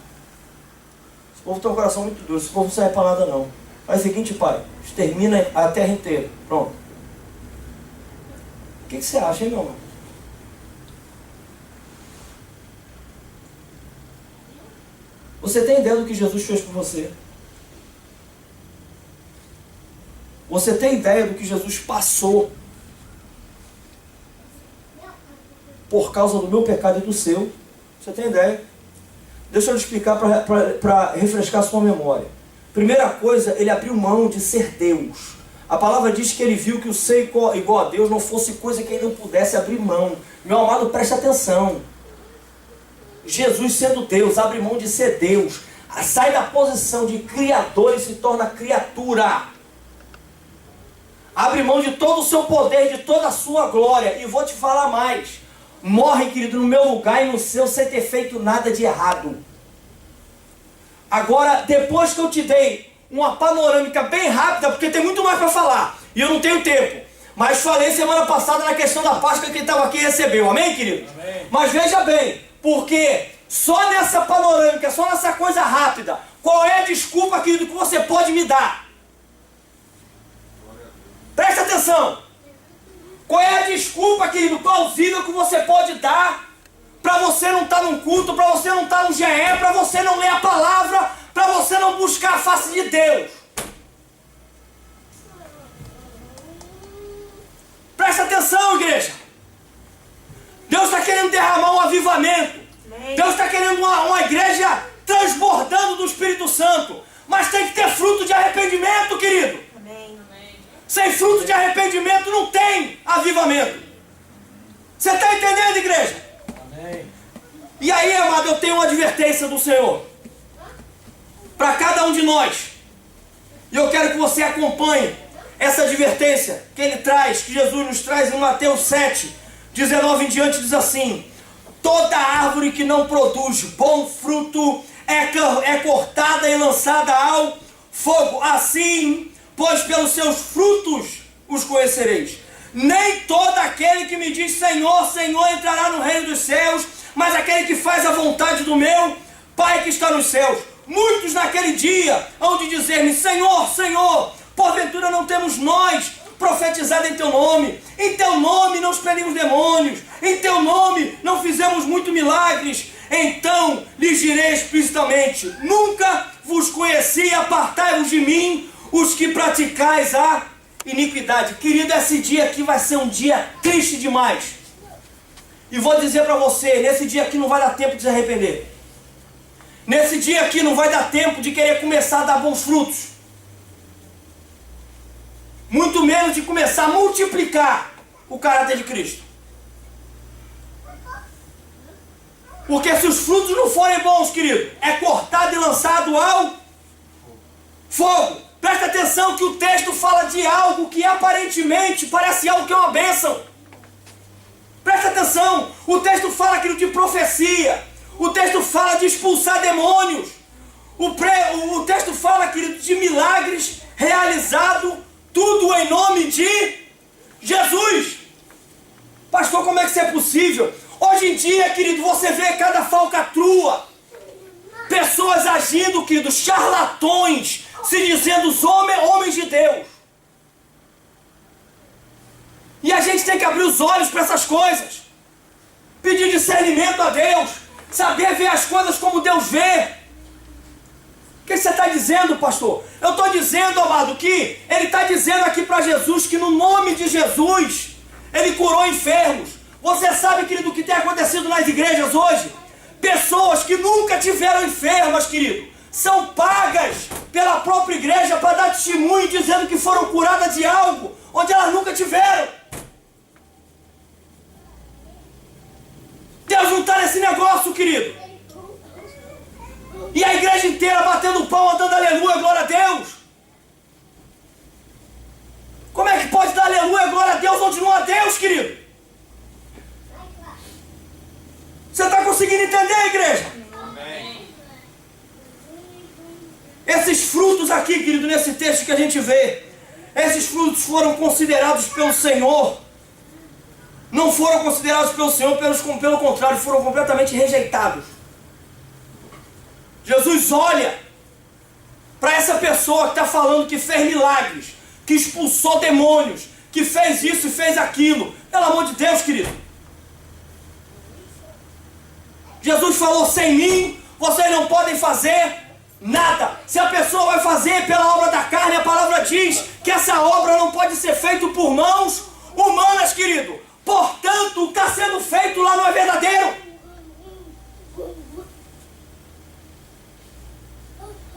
[SPEAKER 1] Esse povo tem um coração muito duro, esse povo não serve para nada não. Faz o seguinte, pai, extermina a terra inteira. Pronto. O que você acha, hein, meu irmão? Você tem ideia do que Jesus fez por você? Você tem ideia do que Jesus passou por causa do meu pecado e do seu? Você tem ideia? Deixa eu lhe explicar para refrescar a sua memória. Primeira coisa, ele abriu mão de ser Deus. A palavra diz que ele viu que o ser igual a Deus não fosse coisa que ele não pudesse abrir mão. Meu amado, preste atenção. Jesus, sendo Deus, abre mão de ser Deus. Sai da posição de criador e se torna criatura. Abre mão de todo o seu poder, de toda a sua glória. E vou te falar mais. Morre, querido, no meu lugar e no seu, sem ter feito nada de errado. Agora, depois que eu te dei uma panorâmica bem rápida, porque tem muito mais para falar, e eu não tenho tempo, mas falei semana passada na questão da Páscoa que quem estava aqui recebeu, amém, querido? Amém. Mas veja bem, porque só nessa panorâmica, só nessa coisa rápida, qual é a desculpa, querido, que você pode me dar? Presta atenção. Qual é a desculpa, querido, plausível que você pode dar para você não estar num culto, para você não estar no GE, para você não ler a palavra, para você não buscar a face de Deus? Presta atenção, igreja. Deus está querendo derramar um avivamento. querendo uma igreja transbordando do Espírito Santo. Mas tem que ter fruto de arrependimento, querido.
[SPEAKER 2] Amém.
[SPEAKER 1] Sem fruto de arrependimento não tem avivamento. Você está entendendo, igreja?
[SPEAKER 3] Amém.
[SPEAKER 1] E aí, amado, eu tenho uma advertência do Senhor para cada um de nós. E eu quero que você acompanhe essa advertência que ele traz, que Jesus nos traz em Mateus 7, 19 em diante, diz assim: toda árvore que não produz bom fruto é cortada e lançada ao fogo. Assim, pois pelos seus frutos os conhecereis. Nem todo aquele que me diz Senhor, Senhor entrará no reino dos céus, mas aquele que faz a vontade do meu Pai que está nos céus. Muitos naquele dia hão de dizer-me: Senhor, Senhor, porventura não temos nós profetizado em teu nome? Em teu nome não expelimos demônios, em teu nome não fizemos muitos milagres. Então lhes direi explicitamente: nunca vos conheci, apartai-vos de mim, os que praticais a iniquidade. Querido, esse dia aqui vai ser um dia triste demais. E vou dizer para você, nesse dia aqui não vai dar tempo de se arrepender. Nesse dia aqui não vai dar tempo de querer começar a dar bons frutos. Muito menos de começar a multiplicar o caráter de Cristo. Porque se os frutos não forem bons, querido, é cortado e lançado ao fogo. Presta atenção que o texto fala de algo que aparentemente parece algo que é uma bênção. Presta atenção, o texto fala, querido, de profecia. O texto fala de expulsar demônios. O texto fala, querido, de milagres realizados, tudo em nome de Jesus. Pastor, como é que isso é possível? Hoje em dia, querido, você vê cada falcatrua, pessoas agindo, querido, charlatões, se dizendo os homens de Deus. E a gente tem que abrir os olhos para essas coisas, pedir discernimento a Deus, saber ver as coisas como Deus vê. O que você está dizendo, pastor? Eu estou dizendo, amado, que ele está dizendo aqui para Jesus que no nome de Jesus ele curou enfermos. Você sabe, querido, o que tem acontecido nas igrejas hoje? Pessoas que nunca tiveram enfermas, querido, são pagas pela própria igreja para dar testemunho dizendo que foram curadas de algo onde elas nunca tiveram. Deus não está nesse negócio, querido. E a igreja inteira batendo pau, dando aleluia, glória a Deus. Como é que pode dar aleluia, glória a Deus onde não há Deus, querido? Você está conseguindo entender, igreja?
[SPEAKER 3] Amém.
[SPEAKER 1] Esses frutos aqui, querido, nesse texto que a gente vê, esses frutos foram considerados pelo Senhor. Não foram considerados pelo Senhor, pelo contrário, foram completamente rejeitados. Jesus olha para essa pessoa que está falando que fez milagres, que expulsou demônios, que fez isso e fez aquilo. Pelo amor de Deus, querido. Jesus falou: sem mim vocês não podem fazer nada. Se a pessoa vai fazer pela obra da carne, a palavra diz que essa obra não pode ser feita por mãos humanas, querido. Portanto, o que está sendo feito lá não é verdadeiro.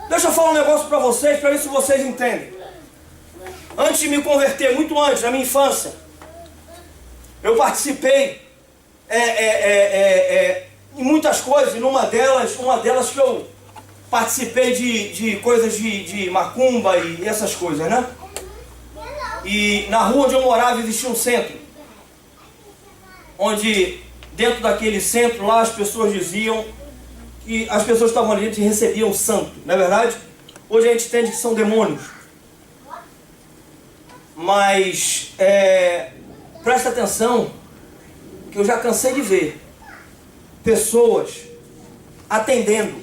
[SPEAKER 1] Deixa eu falar um negócio para vocês, para ver se vocês entendem. Antes de me converter, muito antes, na minha infância, eu participei em muitas coisas, e uma delas que eu participei de coisas de macumba e essas coisas, né? E na rua onde eu morava existia um centro, onde dentro daquele centro lá as pessoas diziam que as pessoas estavam ali e recebiam o santo, não é verdade? Hoje a gente entende que são demônios. Mas presta atenção que eu já cansei de ver pessoas atendendo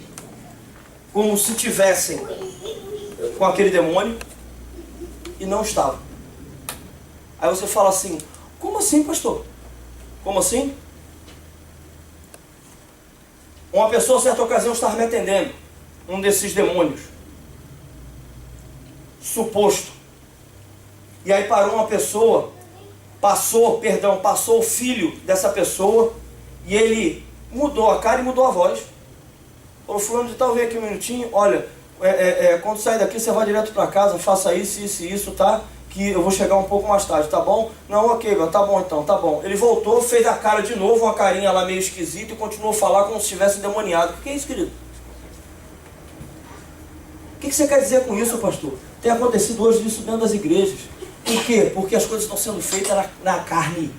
[SPEAKER 1] como se tivessem com aquele demônio e não estavam. Aí você fala assim: como assim, pastor? Como assim? Uma pessoa, certa ocasião, estava me atendendo, um desses demônios suposto. E aí parou uma pessoa, passou o filho dessa pessoa, e ele mudou a cara e mudou a voz. Falou, fulano de tal, vem aqui um minutinho, olha, quando sair daqui você vai direto para casa, faça isso, isso e isso, tá? Que eu vou chegar um pouco mais tarde, tá bom? Não, ok, tá bom então, tá bom. Ele voltou, fez a cara de novo, uma carinha lá meio esquisita e continuou a falar como se estivesse endemoniado. O que é isso, querido? O que você quer dizer com isso, pastor? Tem acontecido hoje isso dentro das igrejas. Por quê? Porque as coisas estão sendo feitas na carne.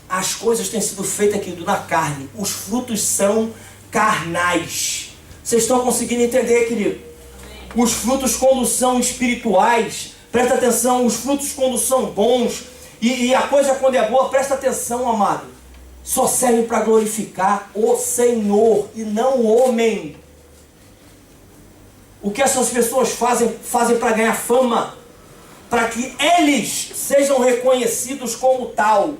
[SPEAKER 1] As coisas têm sido feitas, querido, na carne. Os frutos são carnais. Vocês estão conseguindo entender, querido? Os frutos, quando são espirituais, presta atenção, os frutos quando são bons, e a coisa quando é boa, presta atenção, amado, só serve para glorificar o Senhor e não o homem. O que essas pessoas fazem para ganhar fama, para que eles sejam reconhecidos como tal,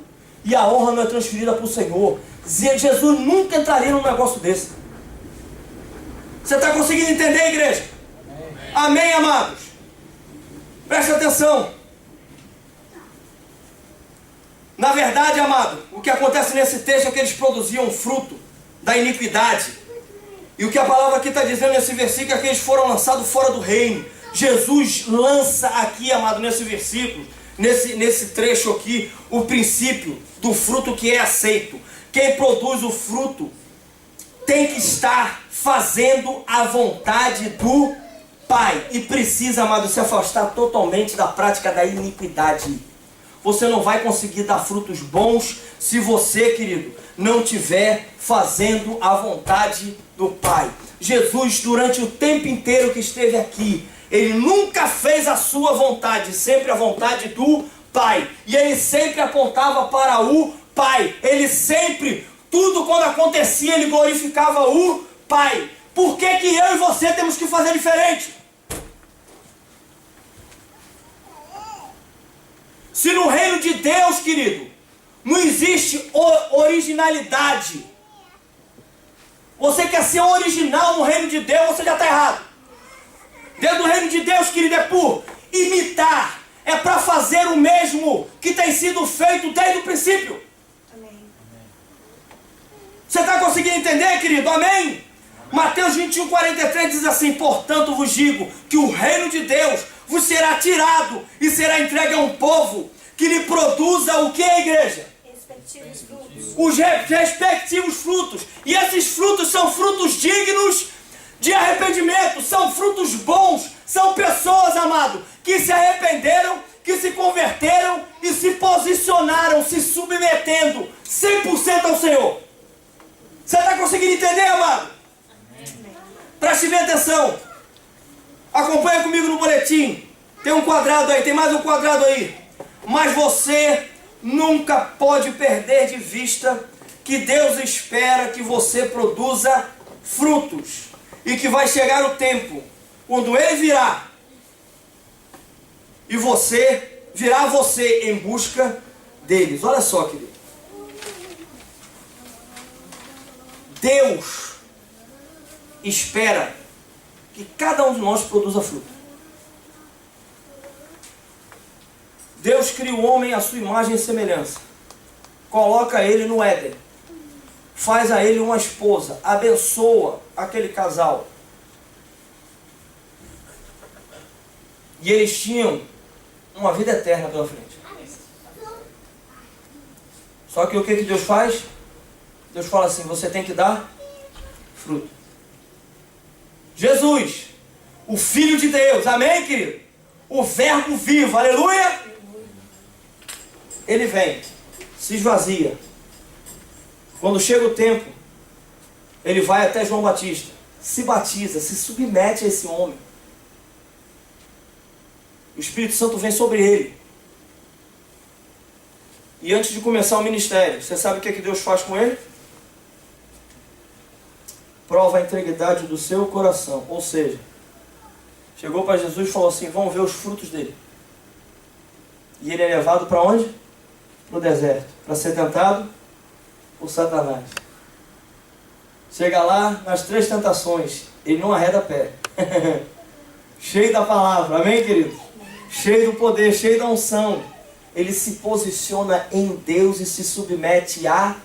[SPEAKER 1] e a honra não é transferida para o Senhor. Jesus nunca entraria num negócio desse. Você está conseguindo entender, igreja? Amém, amados? Preste atenção. Na verdade, amado, o que acontece nesse texto é que eles produziam fruto da iniquidade. E o que a palavra aqui está dizendo nesse versículo é que eles foram lançados fora do reino. Jesus lança aqui, amado, nesse versículo, nesse trecho aqui, o princípio do fruto que é aceito. Quem produz o fruto tem que estar fazendo a vontade do Pai. E precisa, amado, se afastar totalmente da prática da iniquidade. Você não vai conseguir dar frutos bons se você, querido, não estiver fazendo a vontade do Pai. Jesus, durante o tempo inteiro que esteve aqui, ele nunca fez a sua vontade, sempre a vontade do Pai. E ele sempre apontava para o Pai. Ele sempre, tudo quando acontecia, ele glorificava o Pai. Por que que eu e você temos que fazer diferente? Se no reino de Deus, querido, não existe originalidade. Você quer ser original no reino de Deus, você já está errado. Dentro do reino de Deus, querido, é por imitar. É para fazer o mesmo que tem sido feito desde o princípio.
[SPEAKER 2] Amém.
[SPEAKER 1] Você está conseguindo entender, querido? Amém? Mateus 21:43 diz assim: portanto vos digo que o reino de Deus vos será tirado e será entregue a um povo que lhe produza o que, igreja?
[SPEAKER 2] Respectivos frutos.
[SPEAKER 1] Os respectivos frutos. E esses frutos são frutos dignos de arrependimento, são frutos bons, são pessoas, amado, que se arrependeram, que se converteram e se posicionaram, se submetendo 100% ao Senhor. Você está conseguindo entender, amado? Preste bem atenção. Acompanha comigo no boletim. Tem um quadrado aí, tem mais um quadrado aí. Mas você nunca pode perder de vista que Deus espera que você produza frutos. E que vai chegar o tempo, quando Ele virá, e virá você em busca deles. Olha só, querido. Deus espera que cada um de nós produza fruto. Deus cria o homem à sua imagem e semelhança. Coloca ele no Éden. Faz a ele uma esposa. Abençoa aquele casal. E eles tinham uma vida eterna pela frente. Só que o que Deus faz? Deus fala assim: você tem que dar fruto. Jesus, o Filho de Deus, amém, querido? O Verbo vivo, aleluia! Ele vem, se esvazia. Quando chega o tempo, ele vai até João Batista, se batiza, se submete a esse homem. O Espírito Santo vem sobre ele. E antes de começar o ministério, você sabe o que Deus faz com ele? Prova a integridade do seu coração. Ou seja, chegou para Jesus e falou assim: vamos ver os frutos dele. E ele é levado para onde? Para o deserto, para ser tentado por Satanás. Chega lá, nas 3 tentações, ele não arreda pé. Cheio da palavra, amém, querido? Cheio do poder, cheio da unção. Ele se posiciona em Deus e se submete a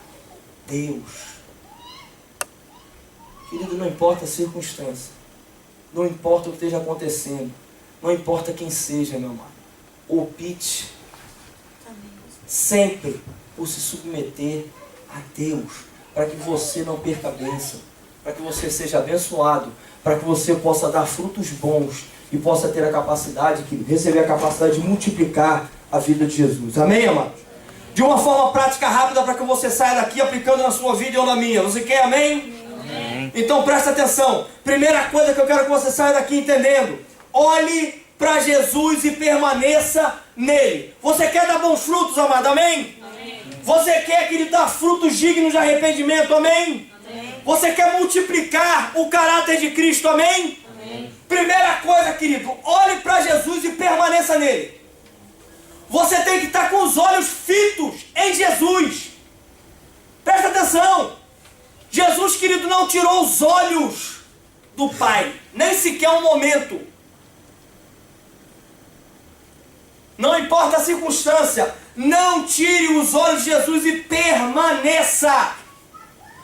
[SPEAKER 1] Deus. Querido, não importa a circunstância, não importa o que esteja acontecendo, não importa quem seja, meu amado, opte sempre por se submeter a Deus, para que você não perca a bênção, para que você seja abençoado, para que você possa dar frutos bons e possa ter a capacidade, receber a capacidade de multiplicar a vida de Jesus. Amém, amado? De uma forma prática, rápida, para que você saia daqui aplicando na sua vida ou na minha. Você quer, amém? Amém. Então presta atenção. Primeira coisa que eu quero que você saia daqui entendendo: olhe para Jesus e permaneça nele. Você quer dar bons frutos, amado? Amém? Amém. Você quer que ele dê frutos dignos de arrependimento? Amém? Amém. Você quer multiplicar o caráter de Cristo? Amém? Amém. Primeira coisa, querido, olhe para Jesus e permaneça nele. Você tem que estar com os olhos fitos em Jesus. Presta atenção. Jesus, querido, não tirou os olhos do Pai, nem sequer um momento. Não importa a circunstância, não tire os olhos de Jesus e permaneça.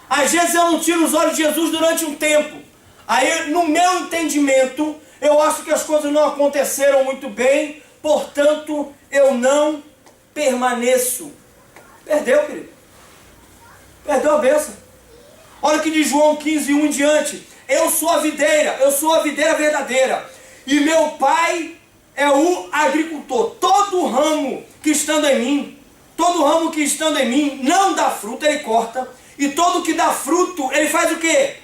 [SPEAKER 1] Às vezes eu não tiro os olhos de Jesus durante um tempo. Aí, no meu entendimento, eu acho que as coisas não aconteceram muito bem, portanto, eu não permaneço. Perdeu, querido. Perdeu a bênção. Olha o que diz João 15, 1 em diante. Eu sou a videira verdadeira, e meu Pai é o agricultor. Todo ramo que estando em mim não dá fruto, ele corta. E todo que dá fruto, ele faz o quê?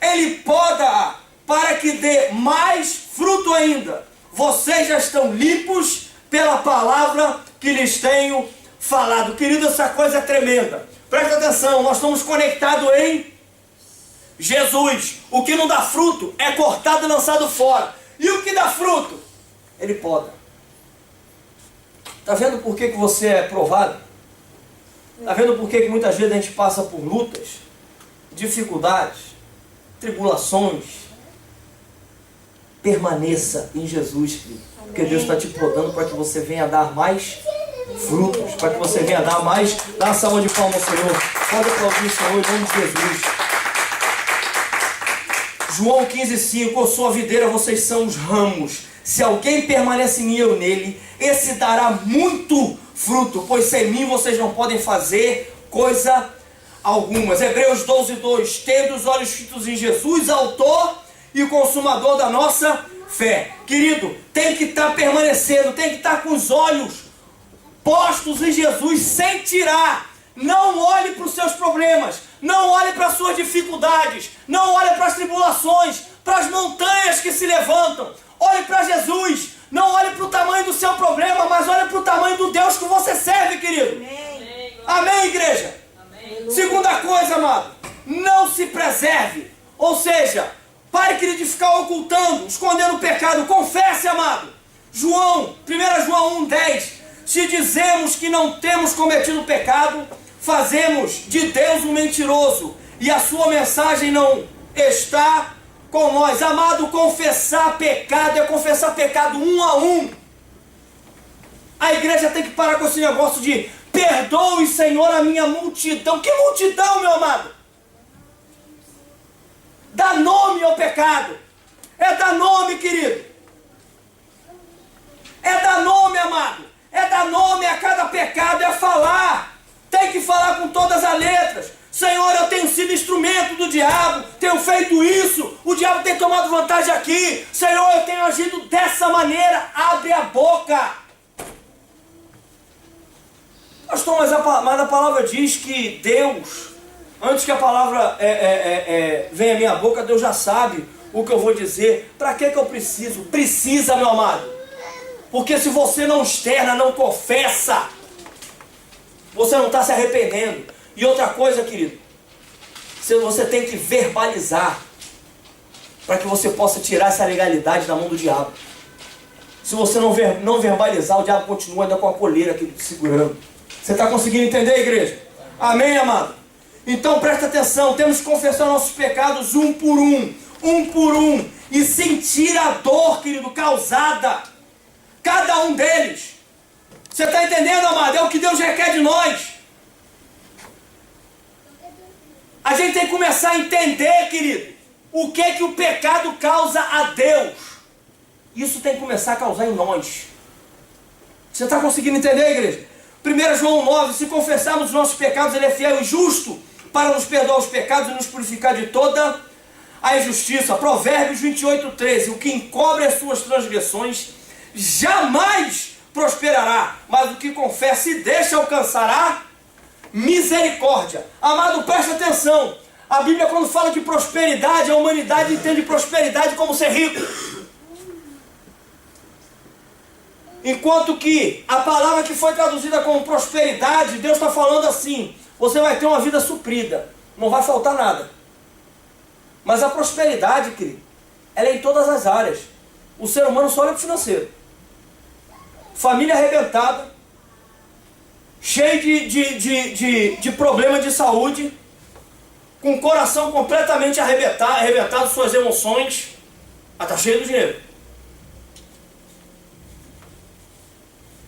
[SPEAKER 1] Ele poda para que dê mais fruto ainda. Vocês já estão limpos pela palavra que lhes tenho falado. Querido, essa coisa é tremenda. Presta atenção, nós estamos conectados em Jesus. O que não dá fruto é cortado e lançado fora. E o que dá fruto, ele poda. Está vendo por que você é provado? Está vendo por que muitas vezes a gente passa por lutas, dificuldades, tribulações? Permaneça em Jesus, querido. Porque Deus está te podando para que você venha dar mais frutos, para que você venha dar mais. Dá uma salva de palmas ao Senhor. Pode aplaudir o Senhor em nome de Jesus. João 15,5: eu sou a videira, vocês são os ramos. Se alguém permanece em mim e eu nele, esse dará muito fruto, pois sem mim vocês não podem fazer coisa alguma. Hebreus 12:2: tendo os olhos fitos em Jesus, autor e consumador da nossa fé. Querido, tem que estar permanecendo, tem que estar com os olhos postos em Jesus, sem tirar. Não olhe para os seus problemas, não olhe para as suas dificuldades, não olhe para as tribulações, para as montanhas que se levantam. Olhe para Jesus, não olhe para o tamanho do seu problema, mas olhe para o tamanho do Deus que você serve, querido. Amém, amém, igreja? Amém. Segunda coisa, amado, não se preserve. Ou seja, pare, querido, de ficar ocultando, escondendo o pecado. Confesse, amado. 1 João 1,10: se dizemos que não temos cometido pecado, fazemos de Deus um mentiroso, e a sua mensagem não está com nós. Amado, confessar pecado é confessar pecado um a um. A igreja tem que parar com esse negócio de perdoe, Senhor, a minha multidão. Que multidão, meu amado? Dá nome ao pecado. É dar nome, querido. É dar nome, amado. É dar nome a cada pecado. É falar. Tem que falar com todas as letras. Senhor, eu tenho sido instrumento do diabo, tenho feito isso, o diabo tem tomado vantagem aqui. Senhor, eu tenho agido dessa maneira. Abre a boca. Pastor, mas a palavra diz que Deus, antes que a palavra venha à minha boca, Deus já sabe o que eu vou dizer. Para que eu preciso? Precisa, meu amado. Porque se você não externa, não confessa, você não está se arrependendo. E outra coisa, querido, você tem que verbalizar, para que você possa tirar essa legalidade da mão do diabo. Se você não verbalizar, o diabo continua ainda com a coleira aqui segurando. Você está conseguindo entender, igreja? Amém, amado? Então presta atenção, temos que confessar nossos pecados um por um, e sentir a dor, querido, causada, cada um deles. Você está entendendo, amado? É o que Deus requer de nós. A gente tem que começar a entender, querido, o que o pecado causa a Deus. Isso tem que começar a causar em nós. Você está conseguindo entender, igreja? 1 João 9, se confessarmos os nossos pecados, Ele é fiel e justo para nos perdoar os pecados e nos purificar de toda a injustiça. Provérbios 28, 13, o que encobre as suas transgressões jamais prosperará, mas o que confessa e deixa alcançará misericórdia. Amado, preste atenção. A Bíblia, quando fala de prosperidade, a humanidade entende prosperidade como ser rico. Enquanto que a palavra que foi traduzida como prosperidade, Deus está falando assim: você vai ter uma vida suprida, não vai faltar nada. Mas a prosperidade, querido, ela é em todas as áreas. O ser humano só olha para o financeiro. Família arrebentada, cheio de problema de saúde, com o coração completamente arrebentado, suas emoções, mas está cheio do dinheiro.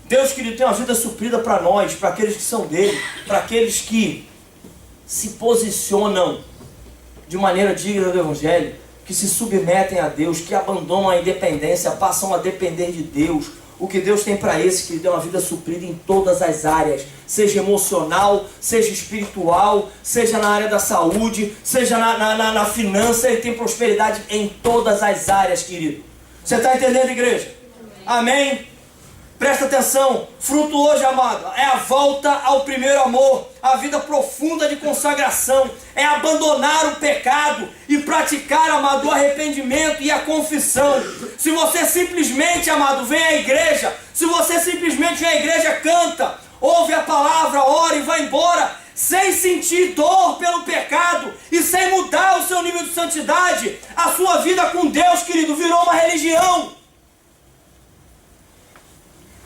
[SPEAKER 1] Deus, querido, tem uma vida suprida para nós, para aqueles que são dele, para aqueles que se posicionam de maneira digna do Evangelho, que se submetem a Deus, que abandonam a independência, passam a depender de Deus. O que Deus tem para esse, que Ele tem uma vida suprida em todas as áreas, seja emocional, seja espiritual, seja na área da saúde, seja na finança. Ele tem prosperidade em todas as áreas, querido. Você está entendendo, igreja? Amém? Presta atenção, fruto hoje, amado, é a volta ao primeiro amor, a vida profunda de consagração, é abandonar o pecado e praticar, amado, o arrependimento e a confissão. Se você simplesmente, amado, vem à igreja, se você simplesmente vem à igreja, canta, ouve a palavra, ora e vai embora, sem sentir dor pelo pecado e sem mudar o seu nível de santidade, a sua vida com Deus, querido, virou uma religião.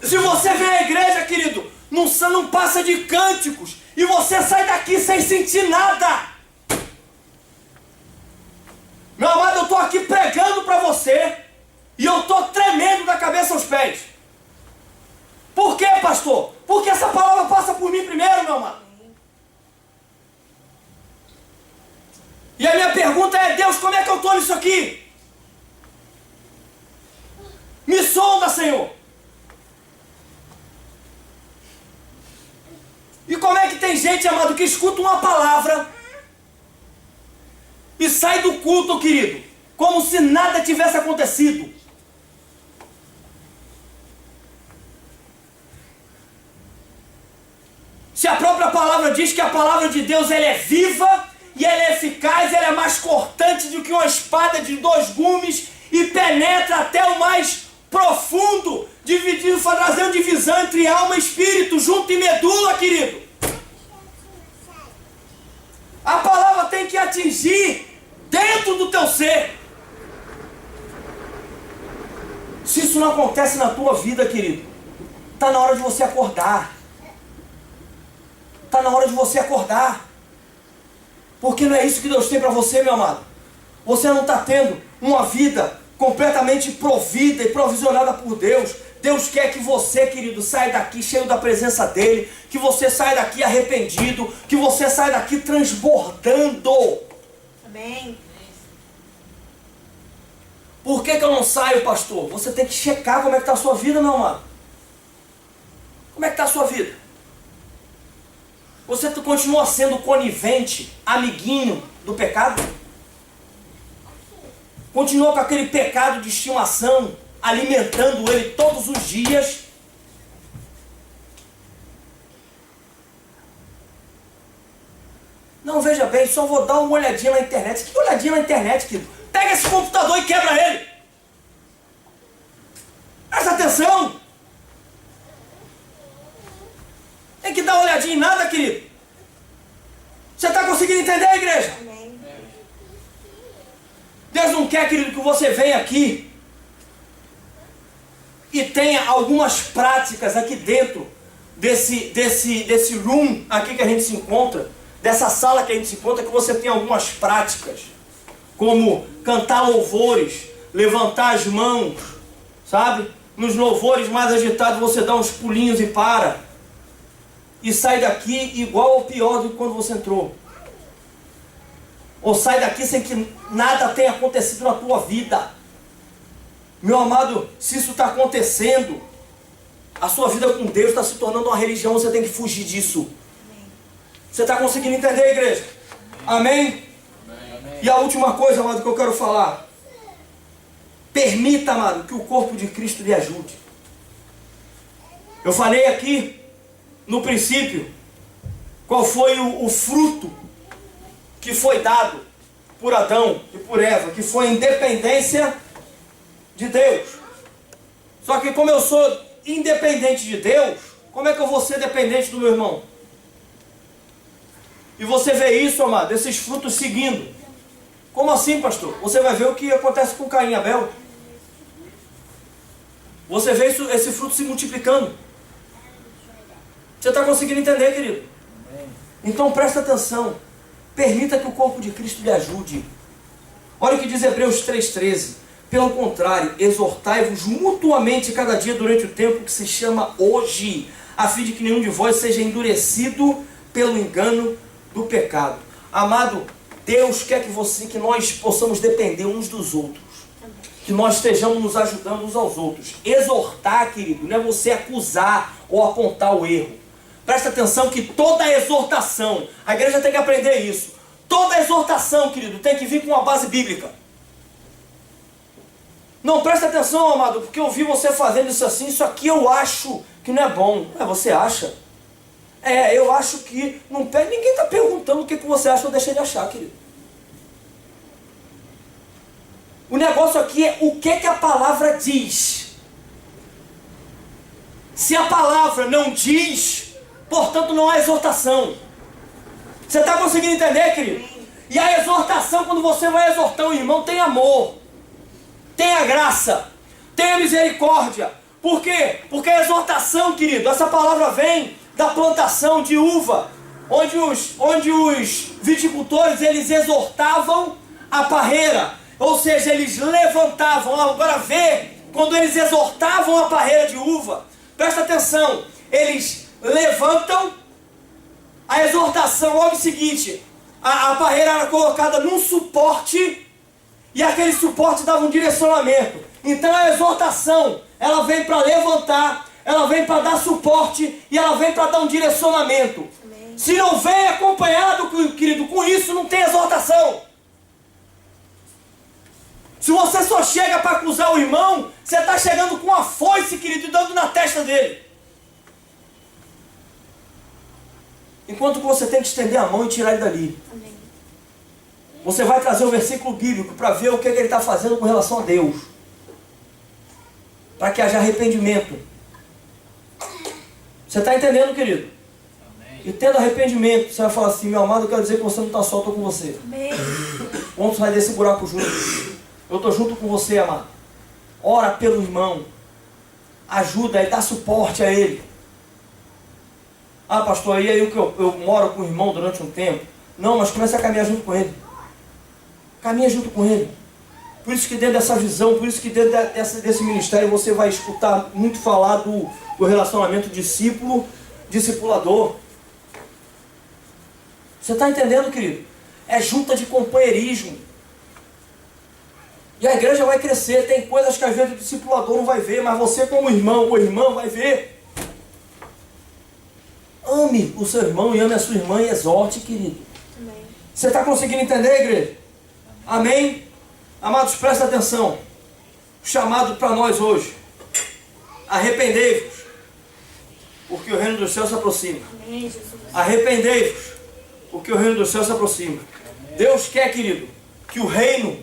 [SPEAKER 1] Se você vem à igreja, querido, não passa de cânticos, e você sai daqui sem sentir nada. Meu amado, eu estou aqui pregando para você, e eu estou tremendo da cabeça aos pés. Por quê, pastor? Porque essa palavra passa por mim primeiro, meu amado. E a minha pergunta é: Deus, como é que eu estou nisso aqui? Me sonda, Senhor. E como é que tem gente, amado, que escuta uma palavra e sai do culto, querido, como se nada tivesse acontecido? Se a própria palavra diz que a palavra de Deus ela é viva e ela é eficaz, ela é mais cortante do que uma espada de 2 gumes e penetra até o mais profundo, trazendo divisão entre alma e espírito, junto e medula, querido. A palavra tem que atingir dentro do teu ser. Se isso não acontece na tua vida, querido, está na hora de você acordar. Está na hora de você acordar. Porque não é isso que Deus tem para você, meu amado. Você não está tendo uma vida completamente provida e provisionada por Deus. Deus quer que você, querido, saia daqui cheio da presença dEle, que você saia daqui arrependido, que você saia daqui transbordando.
[SPEAKER 2] Amém.
[SPEAKER 1] Por que eu não saio, pastor? Você tem que checar como é que está a sua vida, meu amado. Como é que está a sua vida? Você continua sendo conivente, amiguinho do pecado? Continua com aquele pecado de estimação, alimentando ele todos os dias? Não, veja bem, só vou dar uma olhadinha na internet. Que olhadinha na internet, querido? Pega esse computador e quebra ele. Presta atenção. Tem que dar uma olhadinha em nada, querido. Você está conseguindo entender, igreja?
[SPEAKER 2] Amém.
[SPEAKER 1] Deus não quer, querido, que você venha aqui e tenha algumas práticas aqui dentro desse room aqui que a gente se encontra, dessa sala que a gente se encontra, que você tenha algumas práticas, como cantar louvores, levantar as mãos, sabe? Nos louvores mais agitados você dá uns pulinhos e para. E sai daqui igual ou pior do que quando você entrou. Ou sai daqui sem que nada tenha acontecido na tua vida. Meu amado, se isso está acontecendo, a sua vida com Deus está se tornando uma religião, você tem que fugir disso. Você está conseguindo entender, igreja? Amém? E a última coisa, amado, que eu quero falar. Permita, amado, que o corpo de Cristo lhe ajude. Eu falei aqui, no princípio, qual foi o fruto que foi dado por Adão e por Eva, que foi a independência de Deus. Só que como eu sou independente de Deus, como é que eu vou ser dependente do meu irmão? E você vê isso, amado, esses frutos seguindo. Como assim, pastor? Você vai ver o que acontece com Caim e Abel. Você vê isso, esse fruto se multiplicando. Você está conseguindo entender, querido? Então presta atenção. Permita que o corpo de Cristo lhe ajude. Olha o que diz Hebreus 3,13. Pelo contrário, exortai-vos mutuamente cada dia durante o tempo que se chama hoje, a fim de que nenhum de vós seja endurecido pelo engano do pecado. Amado, Deus quer que nós possamos depender uns dos outros. Que nós estejamos nos ajudando uns aos outros. Exortar, querido, não é você acusar ou apontar o erro. Presta atenção que toda exortação, a igreja tem que aprender isso. Toda exortação, querido, tem que vir com uma base bíblica. Não, presta atenção, amado, porque eu vi você fazendo isso assim, isso aqui eu acho que não é bom. Você acha? Eu acho que não pega. Ninguém está perguntando o que você acha ou deixa de achar, querido. O negócio aqui é o que a palavra diz. Se a palavra não diz, portanto não há exortação. Você está conseguindo entender, querido? E a exortação, quando você vai exortar um irmão, tem amor, tenha graça, tenha misericórdia. Por quê? Porque a exortação, querido, essa palavra vem da plantação de uva, onde os viticultores, eles exortavam a parreira, ou seja, eles levantavam. Agora vê, quando eles exortavam a parreira de uva, presta atenção, eles levantam a exortação, logo o seguinte, a parreira era colocada num suporte, e aquele suporte dava um direcionamento. Então a exortação, ela vem para levantar, ela vem para dar suporte, e ela vem para dar um direcionamento. Amém. Se não vem acompanhado, querido, com isso não tem exortação. Se você só chega para acusar o irmão, você está chegando com uma foice, querido, e dando na testa dele. Enquanto que você tem que estender a mão e tirar ele dali. Amém. Você vai trazer o versículo bíblico para ver o que ele está fazendo com relação a Deus. Para que haja arrependimento. Você está entendendo, querido? Amém. E tendo arrependimento, você vai falar assim: meu amado, eu quero dizer que você não está só, eu estou com você. Amém. Vamos sair desse buraco juntos. Eu estou junto com você, amado. Ora pelo irmão. Ajuda ele, dá suporte a ele. Ah, pastor, e aí eu moro com o irmão durante um tempo. Não, mas comece a caminhar junto com ele. Caminha junto com ele. Por isso que dentro dessa visão, por isso que dentro desse ministério você vai escutar muito falar do relacionamento discípulo-discipulador. Você está entendendo, querido? É junta de companheirismo. E a igreja vai crescer. Tem coisas que às vezes o discipulador não vai ver, mas você como irmão ou irmã vai ver. Ame o seu irmão e ame a sua irmã e exorte, querido. Amém. Você está conseguindo entender, igreja? Amém? Amados, presta atenção. O chamado para nós hoje: arrependei-vos, porque o reino dos céus se aproxima. Amém, Jesus. Arrependei-vos, porque o reino dos céus se aproxima. Amém. Deus quer, querido, que o reino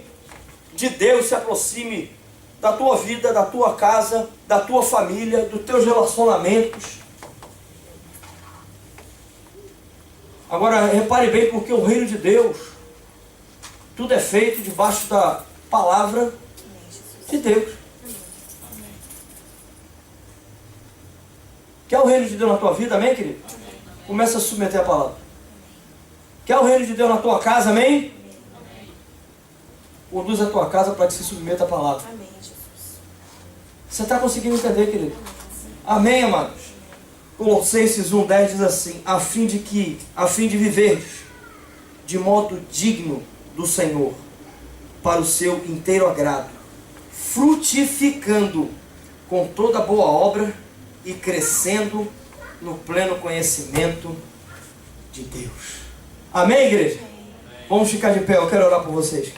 [SPEAKER 1] de Deus se aproxime da tua vida, da tua casa, da tua família, dos teus relacionamentos. Agora, repare bem, porque o reino de Deus, tudo é feito debaixo da palavra de Deus. Quer o reino de Deus na tua vida, amém, querido? Começa a submeter a palavra. Quer o reino de Deus na tua casa, amém? Conduz a tua casa para que se submeta a palavra. Amém, Jesus. Você está conseguindo entender, querido? Amém, amados? Colossenses 1,10 diz assim: a fim de viver de modo digno do Senhor para o seu inteiro agrado, frutificando com toda boa obra e crescendo no pleno conhecimento de Deus. Amém, igreja? Vamos ficar de pé, eu quero orar por vocês.